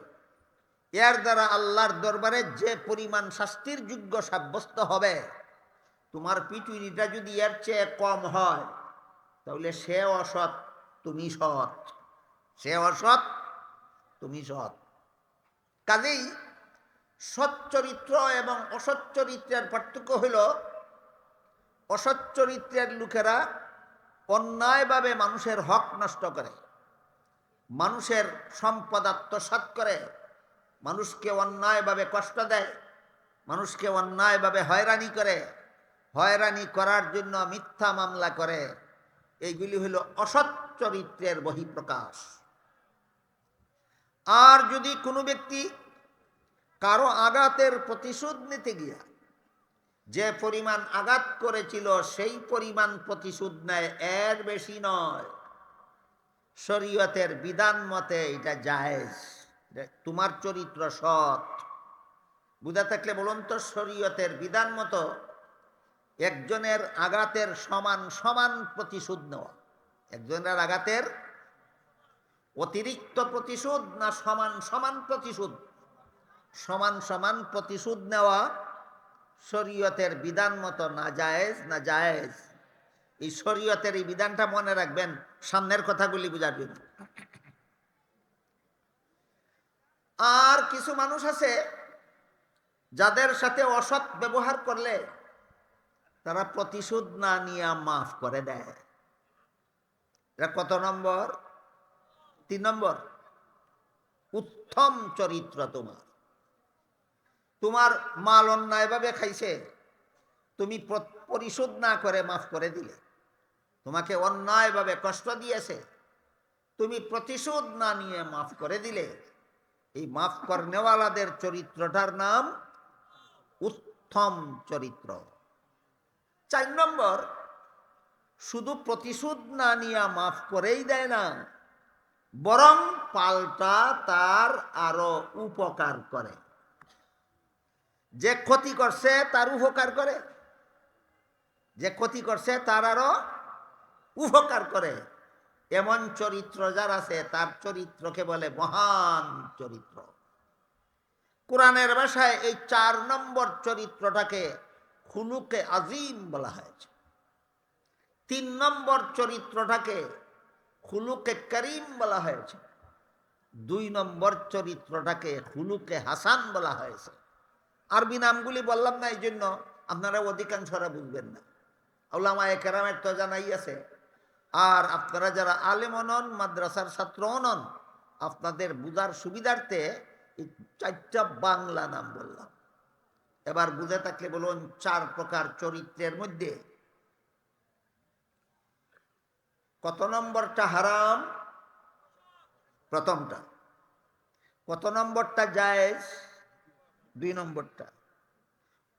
এর দ্বারা আল্লাহর দরবারে যে পরিমাণ শাস্তির যোগ্য সাব্যস্ত হবে, তোমার পিটুনিটা যদি এর চেয়ে কম হয় তাহলে সে অসৎ, তুমি সৎ। সে অসৎ, তুমি সৎ। কাজেই সৎ চরিত্র এবং অসৎ চরিত্রের পার্থক্য হইল, অসৎ চরিত্রের লোকেরা অন্যায়ভাবে মানুষের হক নষ্ট করে, মানুষের সম্পদ আত্মসাৎ করে, মানুষকে অন্যায়ভাবে কষ্ট দেয়, মানুষকে অন্যায়ভাবে হয়রানি করে, হয়রানি করার জন্য মিথ্যা মামলা করে। এইগুলি হইল অসৎ চরিত্রের বহিঃপ্রকাশ। আর যদি কোনো ব্যক্তি কারো আঘাতের প্রতিশোধ নিতে গিয়া যে পরিমাণ আঘাত করেছিল সেই পরিমাণ প্রতিশোধ নেয়, এর বেশি নয়, শরীয়তের বিধান মতে এটা জায়েজ। তোমার চরিত্র সৎ, বুঝা থাকলে বলুন তো, শরীয়তের বিধান মতো একজনের আঘাতের সমান সমান প্রতিশোধ নেওয়া, একজনের আঘাতের অতিরিক্ত প্রতিশোধ না সমান সমান প্রতিশোধ? সমান সমান প্রতিশোধ নেওয়া শরীয়তের বিধান মতো না জায়েজ না জায়েজ? এই শরীয়তের এই বিধানটা মনে রাখবেন সামনের কথাগুলি বুঝার জন্য। আর কিছু মানুষ আছে যাদের সাথে অসৎ ব্যবহার করলে তারা প্রতিশোধ না নিয়ে মাফ করে দেয়। এটা কত নম্বর? 3 নম্বর। উত্তম চরিত্র তোমার। তোমার মাল অন্যায়ভাবে খাইছে, তুমি পরিশোধ না করে মাফ করে দিলে। তোমাকে অন্যায়ভাবে কষ্ট দিয়েছে, তুমি প্রতিশোধ না নিয়ে মাফ করে দিলে। এই মাফ করনেওয়ালাদের চরিত্রটার নাম উত্তম চরিত্র। 4 নম্বর, শুধু প্রতিশোধ না নিয়ে মাফ করেই দেয় না, বরং পাল্টা তার আরো উপকার করে। যে ক্ষতি করছে তার উপকার করে, যে ক্ষতি করছে তার আরো উপকার করে। এমন চরিত্র যার আছে তার চরিত্রকে বলে মহান চরিত্র। কোরআনের ভাষায় এই 4 নম্বর চরিত্রটাকে খুলুকে আজিম বলা হয়েছে। 3 নম্বর চরিত্রটাকে খুলুকে করিম বলা হয়েছে। 2 নম্বর চরিত্রটাকে খুলুকে হাসান বলা হয়েছে। আরবি নামগুলি বললাম না, এই জন্য আপনারা অধিকাংশরা বুঝবেন না। উলামায়ে কেরামের তো জানাই আছে। আর আপনারা যারা আলেম নন, মাদ্রাসার ছাত্র নন, আপনাদের বুঝার সুবিধার্থে এই 4টা বাংলা নাম বললাম। এবার বুঝে থাকলে বলুন, 4 প্রকার চরিত্রের মধ্যে কত নম্বরটা হারাম? প্রথমটা। কত নম্বরটা জায়েজ? 2 নম্বরটা।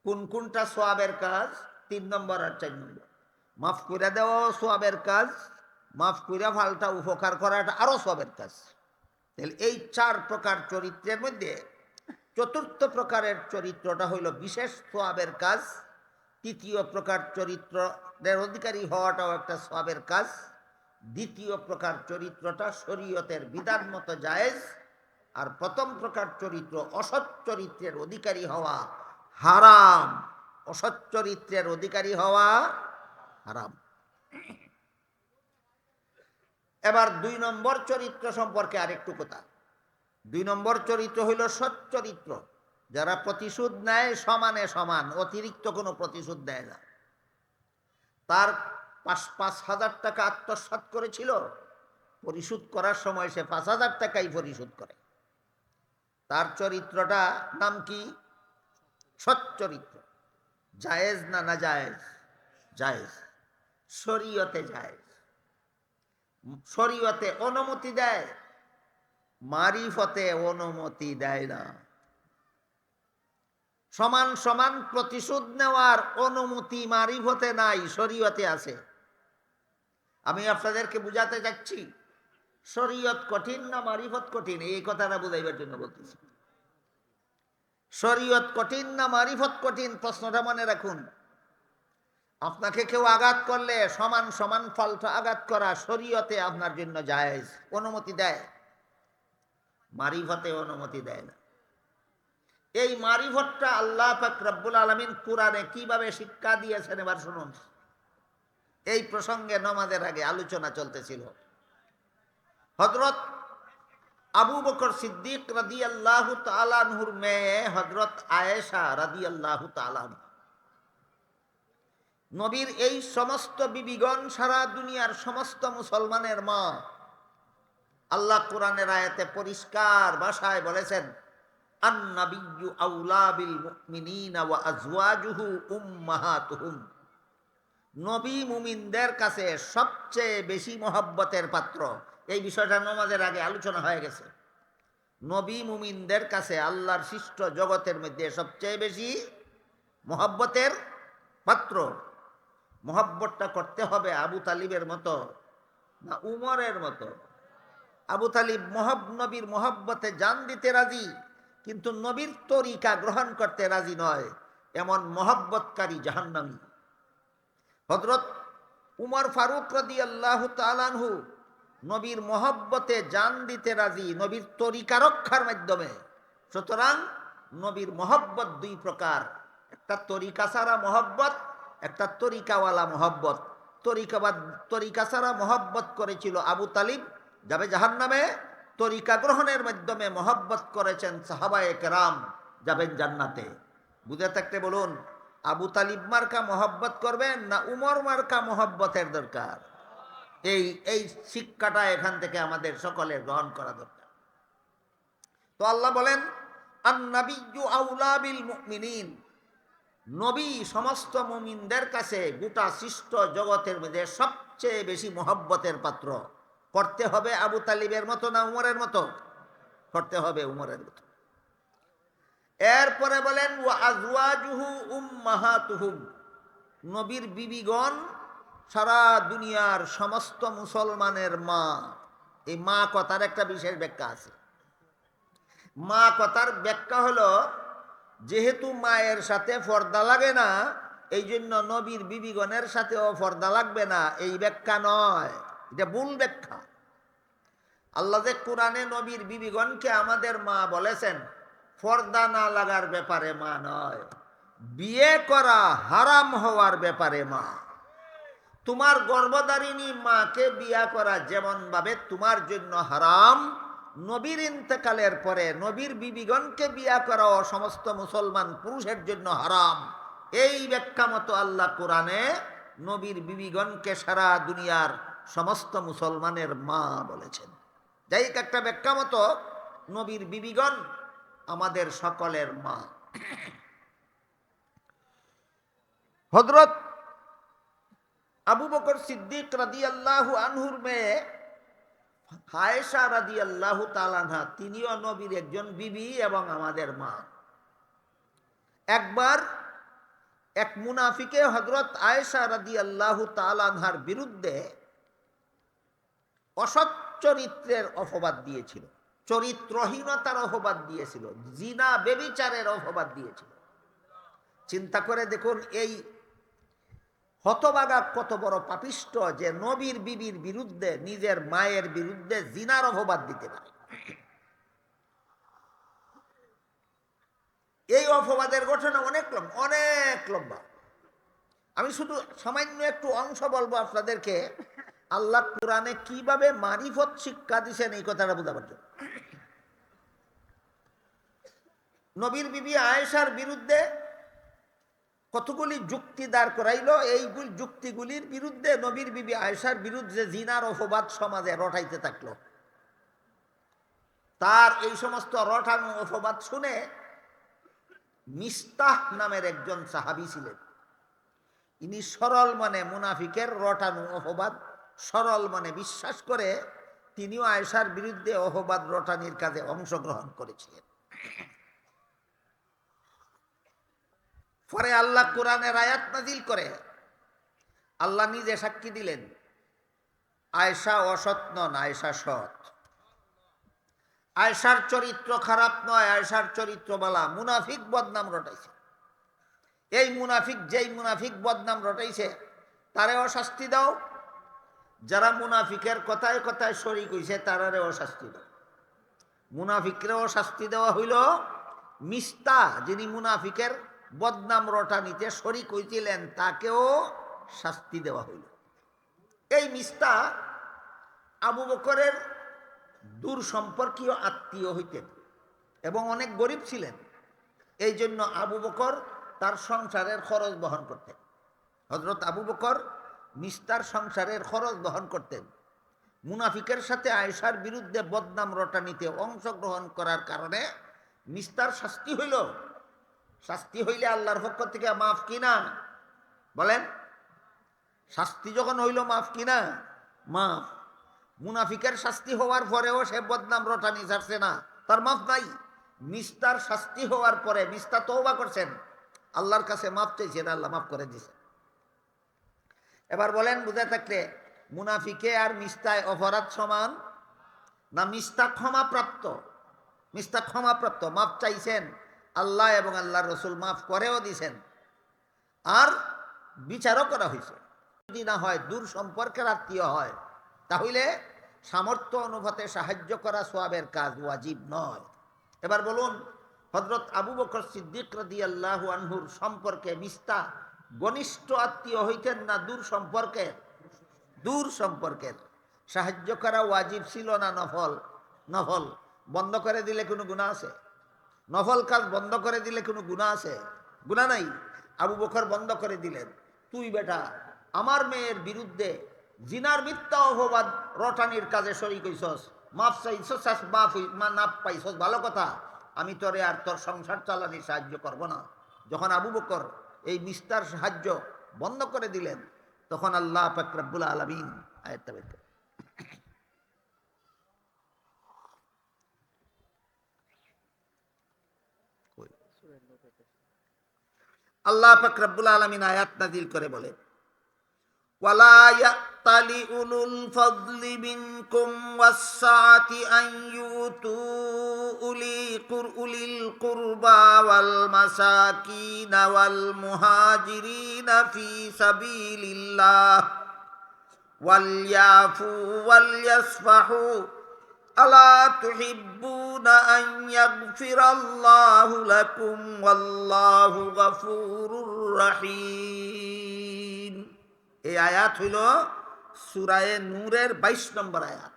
কোন কোনটা সওয়াবের কাজ? 3 নম্বর আর 4 নম্বর। মাফ করে দেওয়াও সওয়াবের কাজ, মাফ করে ফালটা উপকার করাটা আরো সওয়াবের কাজ। তাহলে এই 4 প্রকার চরিত্রের মধ্যে 4র্থ প্রকারের চরিত্রটা হইল বিশেষ সওয়াবের কাজ। 3য় প্রকার চরিত্রের অধিকারী হওয়াটাও একটা সওয়াবের কাজ। 2য় প্রকার চরিত্রটা শরীয়তের বিধান মতো জায়েজ। আর 1ম প্রকার চরিত্র অসৎ চরিত্রের অধিকারী হওয়া হারাম। অসৎ চরিত্রের অধিকারী হওয়া হারাম। এবার 2 নম্বর চরিত্র সম্পর্কে আরেকটু কথা। 2 নম্বর চরিত্র হইল সৎ চরিত্র, যারা প্রতিশোধ নেয় সমানে সমান, অতিরিক্ত কোনো প্রতিশোধ দেয় না। তার 5,000 টাকা আত্মসাৎ করেছিল, পরিশোধ করার সময় সে 5,000 টাকাই পরিশোধ করে। তার চরিত্রটা নাম কি? সৎ চরিত্র। জায়েজ না না জায়েজ? জায়েজ। শরীয়তে জায়েজ। শরীয়তে অনুমতি দেয়, মারিফতে অনুমতি দেয় না। সমান সমান প্রতিশোধ নেওয়ার অনুমতি মারিফতে নাই, শরীয়তে আছে। আমি আপনাদেরকে বুঝাতে যাচ্ছি, শরীয়ত কঠিন না মারিফত কঠিন, এই কথাটা বুঝাইবার জন্য বলতেছি। শরীয়ত কঠিন না মারিফত কঠিন, প্রশ্নটা মনে রাখুন। আপনাকে কেউ আঘাত করলে সমান সমান পাল্টা আঘাত করা শরীয়তে আপনার জন্য জায়েজ, অনুমতি দেয়। মারিফতে অনুমতি দেয় না। এই মারিফতটা আল্লাহ পাক রব্বুল আলামিন কোরআনে কিভাবে শিক্ষা দিয়েছেন এবার শুনুন। এই প্রসঙ্গে নামাজের আগে আলোচনা চলতেছিল। হযরত আবু বকর সিদ্দিক রাদিয়াল্লাহু তাআলা আনহুর মেয়ে হযরত আয়েশা রাদিয়াল্লাহু তাআলা আনহা, নবীর এই সমস্ত বিবিগণ, সারা দুনিয়ার সমস্ত মুসলমানের মা। আল্লাহ কোরআনের আয়াতে পরিষ্কার ভাষায় বলেছেন, আন-নাবিয়্যু আউলা বিল মুমিনিনা ওয়া আজওয়াজুহু উম্মাহাতুহুম। নবী মুমিনদের কাছে সবচেয়ে বেশি মহব্বতের পাত্র। এই বিষয়টা নামাজের আগে আলোচনা হয়ে গেছে। নবী মুমিনদের কাছে আল্লাহর সৃষ্ট জগতের মধ্যে সবচেয়ে বেশি মহব্বতের পাত্র। মহব্বতটা করতে হবে আবু তালিবের মতো না উমরের মতো? আবু তালিব নবীর মহব্বতে জান দিতে রাজি, কিন্তু নবীর তরিকা গ্রহণ করতে রাজি নয়, এমন মহব্বতকারী জাহান্নামী। হযরত উমর ফারুক রাদিয়াল্লাহু তাআলা আনহু নবীর মহব্বতে জান দিতে রাজি, নবীর তরিকা রক্ষার মাধ্যমে। সুতরাং নবীর মহব্বত দুই প্রকার, একটা তরিকা ছাড়া মহব্বত, একটা তরিকাওয়ালা মহব্বত। তরিকা ছাড়া মহব্বত করেছিল আবু তালিব, যাবে জাহান্নামে। তরিকা গ্রহণের মাধ্যমে মহব্বত করেছেন সাহাবায়ে কেরাম, যাবেন জান্নাতে। বুঝে থাকতে বলুন, আবু তালিব মার্কা মহব্বত করবেন না উমর মার্কা মহব্বতের দরকার? এই শিক্ষাটা এখান থেকে আমাদের সকলের গ্রহণ করা দরকার। তো আল্লাহ বলেন, আন-নাবিয়্যু আউলা বিল মুমিনিন। নবী সমস্ত মুমিনদের কাছে গোটা সৃষ্ট জগতের মধ্যে সবচেয়ে বেশি মহব্বতের পাত্র। করতে হবে আবু তালিবের মতো না উমরের মতো? করতে হবে উমরের মতো। এরপরে বলেন, ওয়া আজওয়াজুহু উম্মাহাতুহুম। নবীর বিবিগণ সারা দুনিয়ার সমস্ত মুসলমানের মা। এই মা কথার একটা বিশেষ ব্যাখ্যা আছে। মা কথার ব্যাখ্যা হলো, যেহেতু মায়ের সাথে পর্দা লাগে না, এই জন্য নবীর বিবিগণের সাথেও পর্দা লাগবে না, এই ব্যাখ্যা নয়, এটা ভুল ব্যাখ্যা। আল্লাহ যে কোরআনে নবীর বিবিগণকে আমাদের মা বলেছেন, পর্দা না লাগার ব্যাপারে মা নয়, বিয়ে করা হারাম হওয়ার ব্যাপারে মা। তোমার গর্ভধারিণী মাকে বিয়া করা যেমন ভাবে তোমার জন্য হারাম, নবীর ইন্তেকালের পরে নবীর বিবিগণকে বিয়া করাও সমস্ত মুসলমান পুরুষের জন্য হারাম। এই ব্যাখ্যা মতো আল্লাহ কোরআনে নবীর বিবিগণকে সারা দুনিয়ার সমস্ত মুসলমানের মা বলেছেন। যাই হোক, একটা ব্যাখ্যা মতো নবীর বিবিগণ আমাদের সকলের মা। হযরত আবু বকর সিদ্দিক রাদিয়াল্লাহু আনহুর মেয়ে আয়েশা রাদিয়াল্লাহু তাআলা আনহা, তিনিও নবীর একজন বিবি এবং আমাদের মা। একবার এক মুনাফিকে হযরত আয়েশা রাদিয়াল্লাহু তাআলা আনহার বিরুদ্ধে অসৎ চরিত্রের অপবাদ দিয়েছিল, চরিত্রহীনতার অপবাদ দিয়েছিল, জিনা ব্যভিচারের অপবাদ দিয়েছিল। চিন্তা করে দেখুন, এই হতভাগা কত বড় পাপিষ্ঠ যে নবীর বিবির বিরুদ্ধে, নিজের মায়ের বিরুদ্ধে জিনার অপবাদ দিতে পারে। এই অপবাদের ঘটনা অনেক লম্বা। আমি শুধু সামান্য একটু অংশ বলবো আপনাদেরকে, আল্লাহ কোরআনে কিভাবে মারিফত শিক্ষা দিয়েছেন এই কথাটা বোঝাবার জন্য। নবীর বিবি আয়েশার বিরুদ্ধে কতগুলি যুক্তি দাঁড় করাইলো। এই যুক্তিগুলির বিরুদ্ধে নবীর বিবি আয়েশার বিরুদ্ধে জিনার অপবাদ সমাজে রটাইতে থাকলো। তার এই সমস্ত রটানো অপবাদ শুনে মিস্তাহ নামের একজন সাহাবী ছিলেন। ইনি সরল মনে মুনাফিকের রটানো অপবাদ সরল মনে বিশ্বাস করে তিনিও আয়েশার বিরুদ্ধে অপবাদ রটানির কাজে অংশগ্রহণ করেছিলেন। পরে আল্লাহ কোরআনের আয়াত নাজিল করে আল্লাহ নিজে সাক্ষী দিলেন, আয়েশা অসৎ নন, আয়েশা সৎ। আয়েশার চরিত্র খারাপ নয়, আয়েশার চরিত্র বালা। মুনাফিক বদনাম রটাইছে। এই মুনাফিক যেই মুনাফিক বদনাম রটাইছে তারেও শাস্তি দাও, যারা মুনাফিকের কথায় কথায় শরীক হইছে তারারেও শাস্তি দাও। মুনাফিকরেও শাস্তি দেওয়া হইল, মিস্তা যিনি মুনাফিকের বদনাম রটানিতে শরীক হইছিলেন তাকেও শাস্তি দেওয়া হইল। মিস্তা আবু বকরের দূর সম্পর্কীয় আত্মীয় হইতেন এবং অনেক গরিব ছিলেন। এই জন্য আবু বকর তার সংসারের খরচ বহন করতেন। হযরত আবু বকর মিস্তার সংসারের খরচ বহন করতেন। মুনাফিকের সাথে আয়েশার বিরুদ্ধে বদনাম রটানিতে অংশগ্রহণ করার কারণে মিস্তার শাস্তি হইল। শাস্তি হইলে আল্লাহর পক্ষ থেকে মাফ কিনা বলেন? শাস্তি যখন হইল মাফ কিনা? মাফ। মুনাফিকের শাস্তি হওয়ার পরেও সে বদনাম রটানি ছাড়ছে না, তার মাফ নাই। মিস্তার শাস্তি হওয়ার পরে মিস্তা তওবা করছেন, আল্লাহর কাছে মাফ চাইছেন, আল্লাহ মাফ করে দিয়েছেন। এবার বলেন বুঝে থাকলে, মুনাফিকে আর মিস্তায় অপরাধ সমান না? মিস্তা ক্ষমাপ্রাপ্ত, মিস্তা ক্ষমাপ্রাপ্ত, মাফ চাইছেন আল্লাহ এবং আল্লাহর রসুল মাফ করেও দিছেন, আর বিচারও করা হয়েছে। যদি না হয় দূর সম্পর্কের আত্মীয় হয়, তাহলে সামর্থ্য অনুপাতে সাহায্য করা সওয়াবের কাজ, ওয়াজিব নয়। এবার বলুন, হযরত আবু বকর সিদ্দিক রাদিয়াল্লাহু আনহুর সম্পর্কে মিস্তা ঘনিষ্ঠ আত্মীয় হইতেন না দূর সম্পর্কের? দূর সম্পর্কের। সাহায্য করা ওয়াজিব ছিল না নফল? নফল। বন্ধ করে দিলে কোনো গুনাহ আছে? নফল কাজ বন্ধ করে দিলে কোনো গুনাহ আছে? গুনাহ নাই। আবু বকর বন্ধ করে দিলেন, তুই বেটা আমার মেয়ের বিরুদ্ধে জিনার মিথ্যা অপবাদ রটানির কাজে শরীক হইছস, মাফ চাইছস, মাফ পাইছস, ভালো কথা, আমি তোরে আর তোর সংসার চালানি সাহায্য করব না। যখন আবু বকর এই মিস্তার সাহায্য বন্ধ করে দিলেন, তখন আল্লাহ পাক রব্বুল আলামিন আয়াতটা বের করেন। আল্লাহ পাক রব্বুল আলামিন আয়াত নাযিল করে বলে, ওয়ালা ইয়াতালি উলুল ফাদলি মিনকুম ওয়াসসাআতি আন ইউতু উলিল কুরবা ওয়াল মাসাকিন ওয়াল মুহাজিরিন ফি সাবিলিল্লাহ ওয়াল ইয়াফু ওয়াল ইয়াসফাহু আলা তুহিব্বুনা আন ইয়াগফিরাল্লাহু লাকুম ওয়াল্লাহু গফুরুর রহিম। এই আয়াত হইল সূরা নূরের 22 নম্বর আয়াত।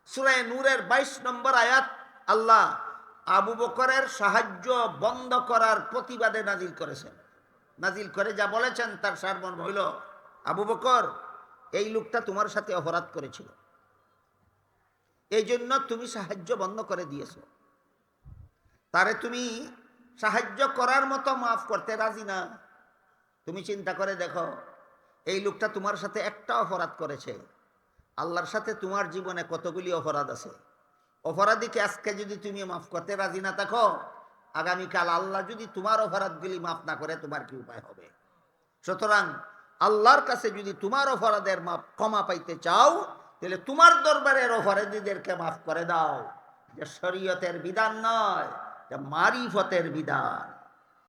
সূরা নূরের 22 নম্বর আয়াত আল্লাহ আবু বকরের সাহায্য বন্ধ করার প্রতিবাদে নাজিল করেছেন। নাজিল করে যা বলেছেন তার সারমর্ম হইল, আবু বকর, এই লোকটা তোমার সাথে অপরাধ করেছিল, এই জন্য তুমি সাহায্য বন্ধ করে দিয়েছো। তারে তুমি সাহায্য করার মতো মাফ করতে রাজি না। তুমি চিন্তা করে দেখো, এই লোকটা তোমার সাথে একটা অপরাধ করেছে, আল্লাহর সাথে তোমার জীবনে কতগুলি অপরাধ আছে। অপরাধীকে আজকে যদি তুমি মাফ করতে রাজি না থাকো, আগামীকাল আল্লাহ যদি তোমার অপরাধগুলি মাফ না করে, তোমার কি উপায় হবে? সুতরাং আল্লাহর কাছে যদি তোমার অপরাধের মাফ ক্ষমা পাইতে চাও, তাহলে তোমার দরবারের অপরাধীদেরকে মাফ করে দাও। যে শরীয়তের বিধান নয়, যে মারিফতের বিধান।